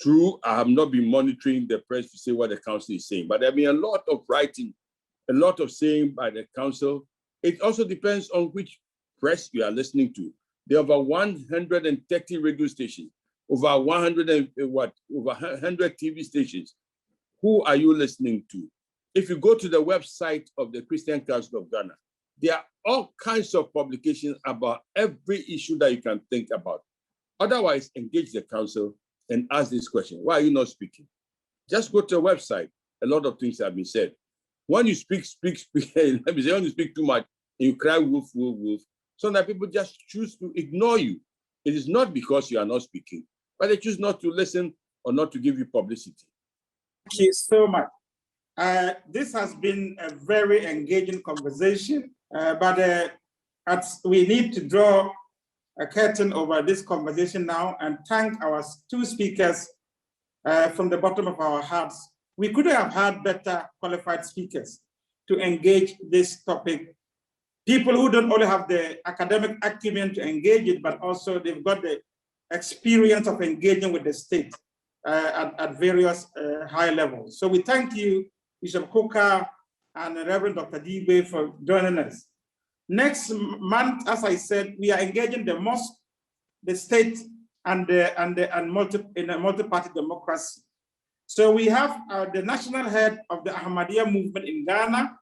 Speaker 3: True, I have not been monitoring the press to say what the council is saying, but there have been a lot of writing, a lot of saying by the council. It also depends on which press you are listening to. There are over 130 radio stations, over 100 TV stations. Who are you listening to? If you go to the website of the Christian Council of Ghana, there are all kinds of publications about every issue that you can think about. Otherwise, engage the council and ask this question: why are you not speaking? Just go to the website. A lot of things have been said. When you speak, let me say, when you speak too much and you cry wolf, wolf, wolf, sometimes people just choose to ignore you. It is not because you are not speaking, but they choose not to listen or not to give you publicity.
Speaker 1: Thank you so much. This has been a very engaging conversation, but we need to draw a curtain over this conversation now and thank our two speakers from the bottom of our hearts. We could have had better qualified speakers to engage this topic. People who don't only have the academic acumen to engage it, but also they've got the experience of engaging with the state at various high levels. So we thank you, Bishop Coker and Reverend Dr. Digwe, for joining us. Next month, as I said, we are engaging the mosque, the state, and in a multi-party democracy. So we have the national head of the Ahmadiyya movement in Ghana,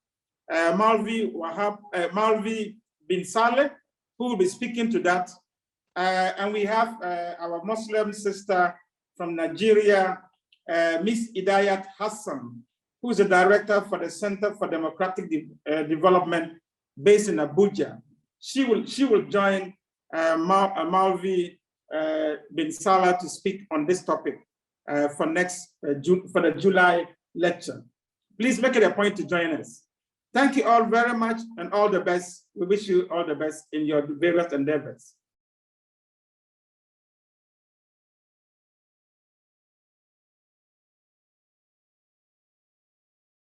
Speaker 1: Malvi bin Saleh, who will be speaking to that. And we have our Muslim sister from Nigeria, Miss Idayat Hassan, who is the director for the Center for Democratic Development based in Abuja. She will join Malvi bin Saleh to speak on this topic for the July lecture. Please make it a point to join us. Thank you all very much and all the best. We wish you all the best in your various endeavors.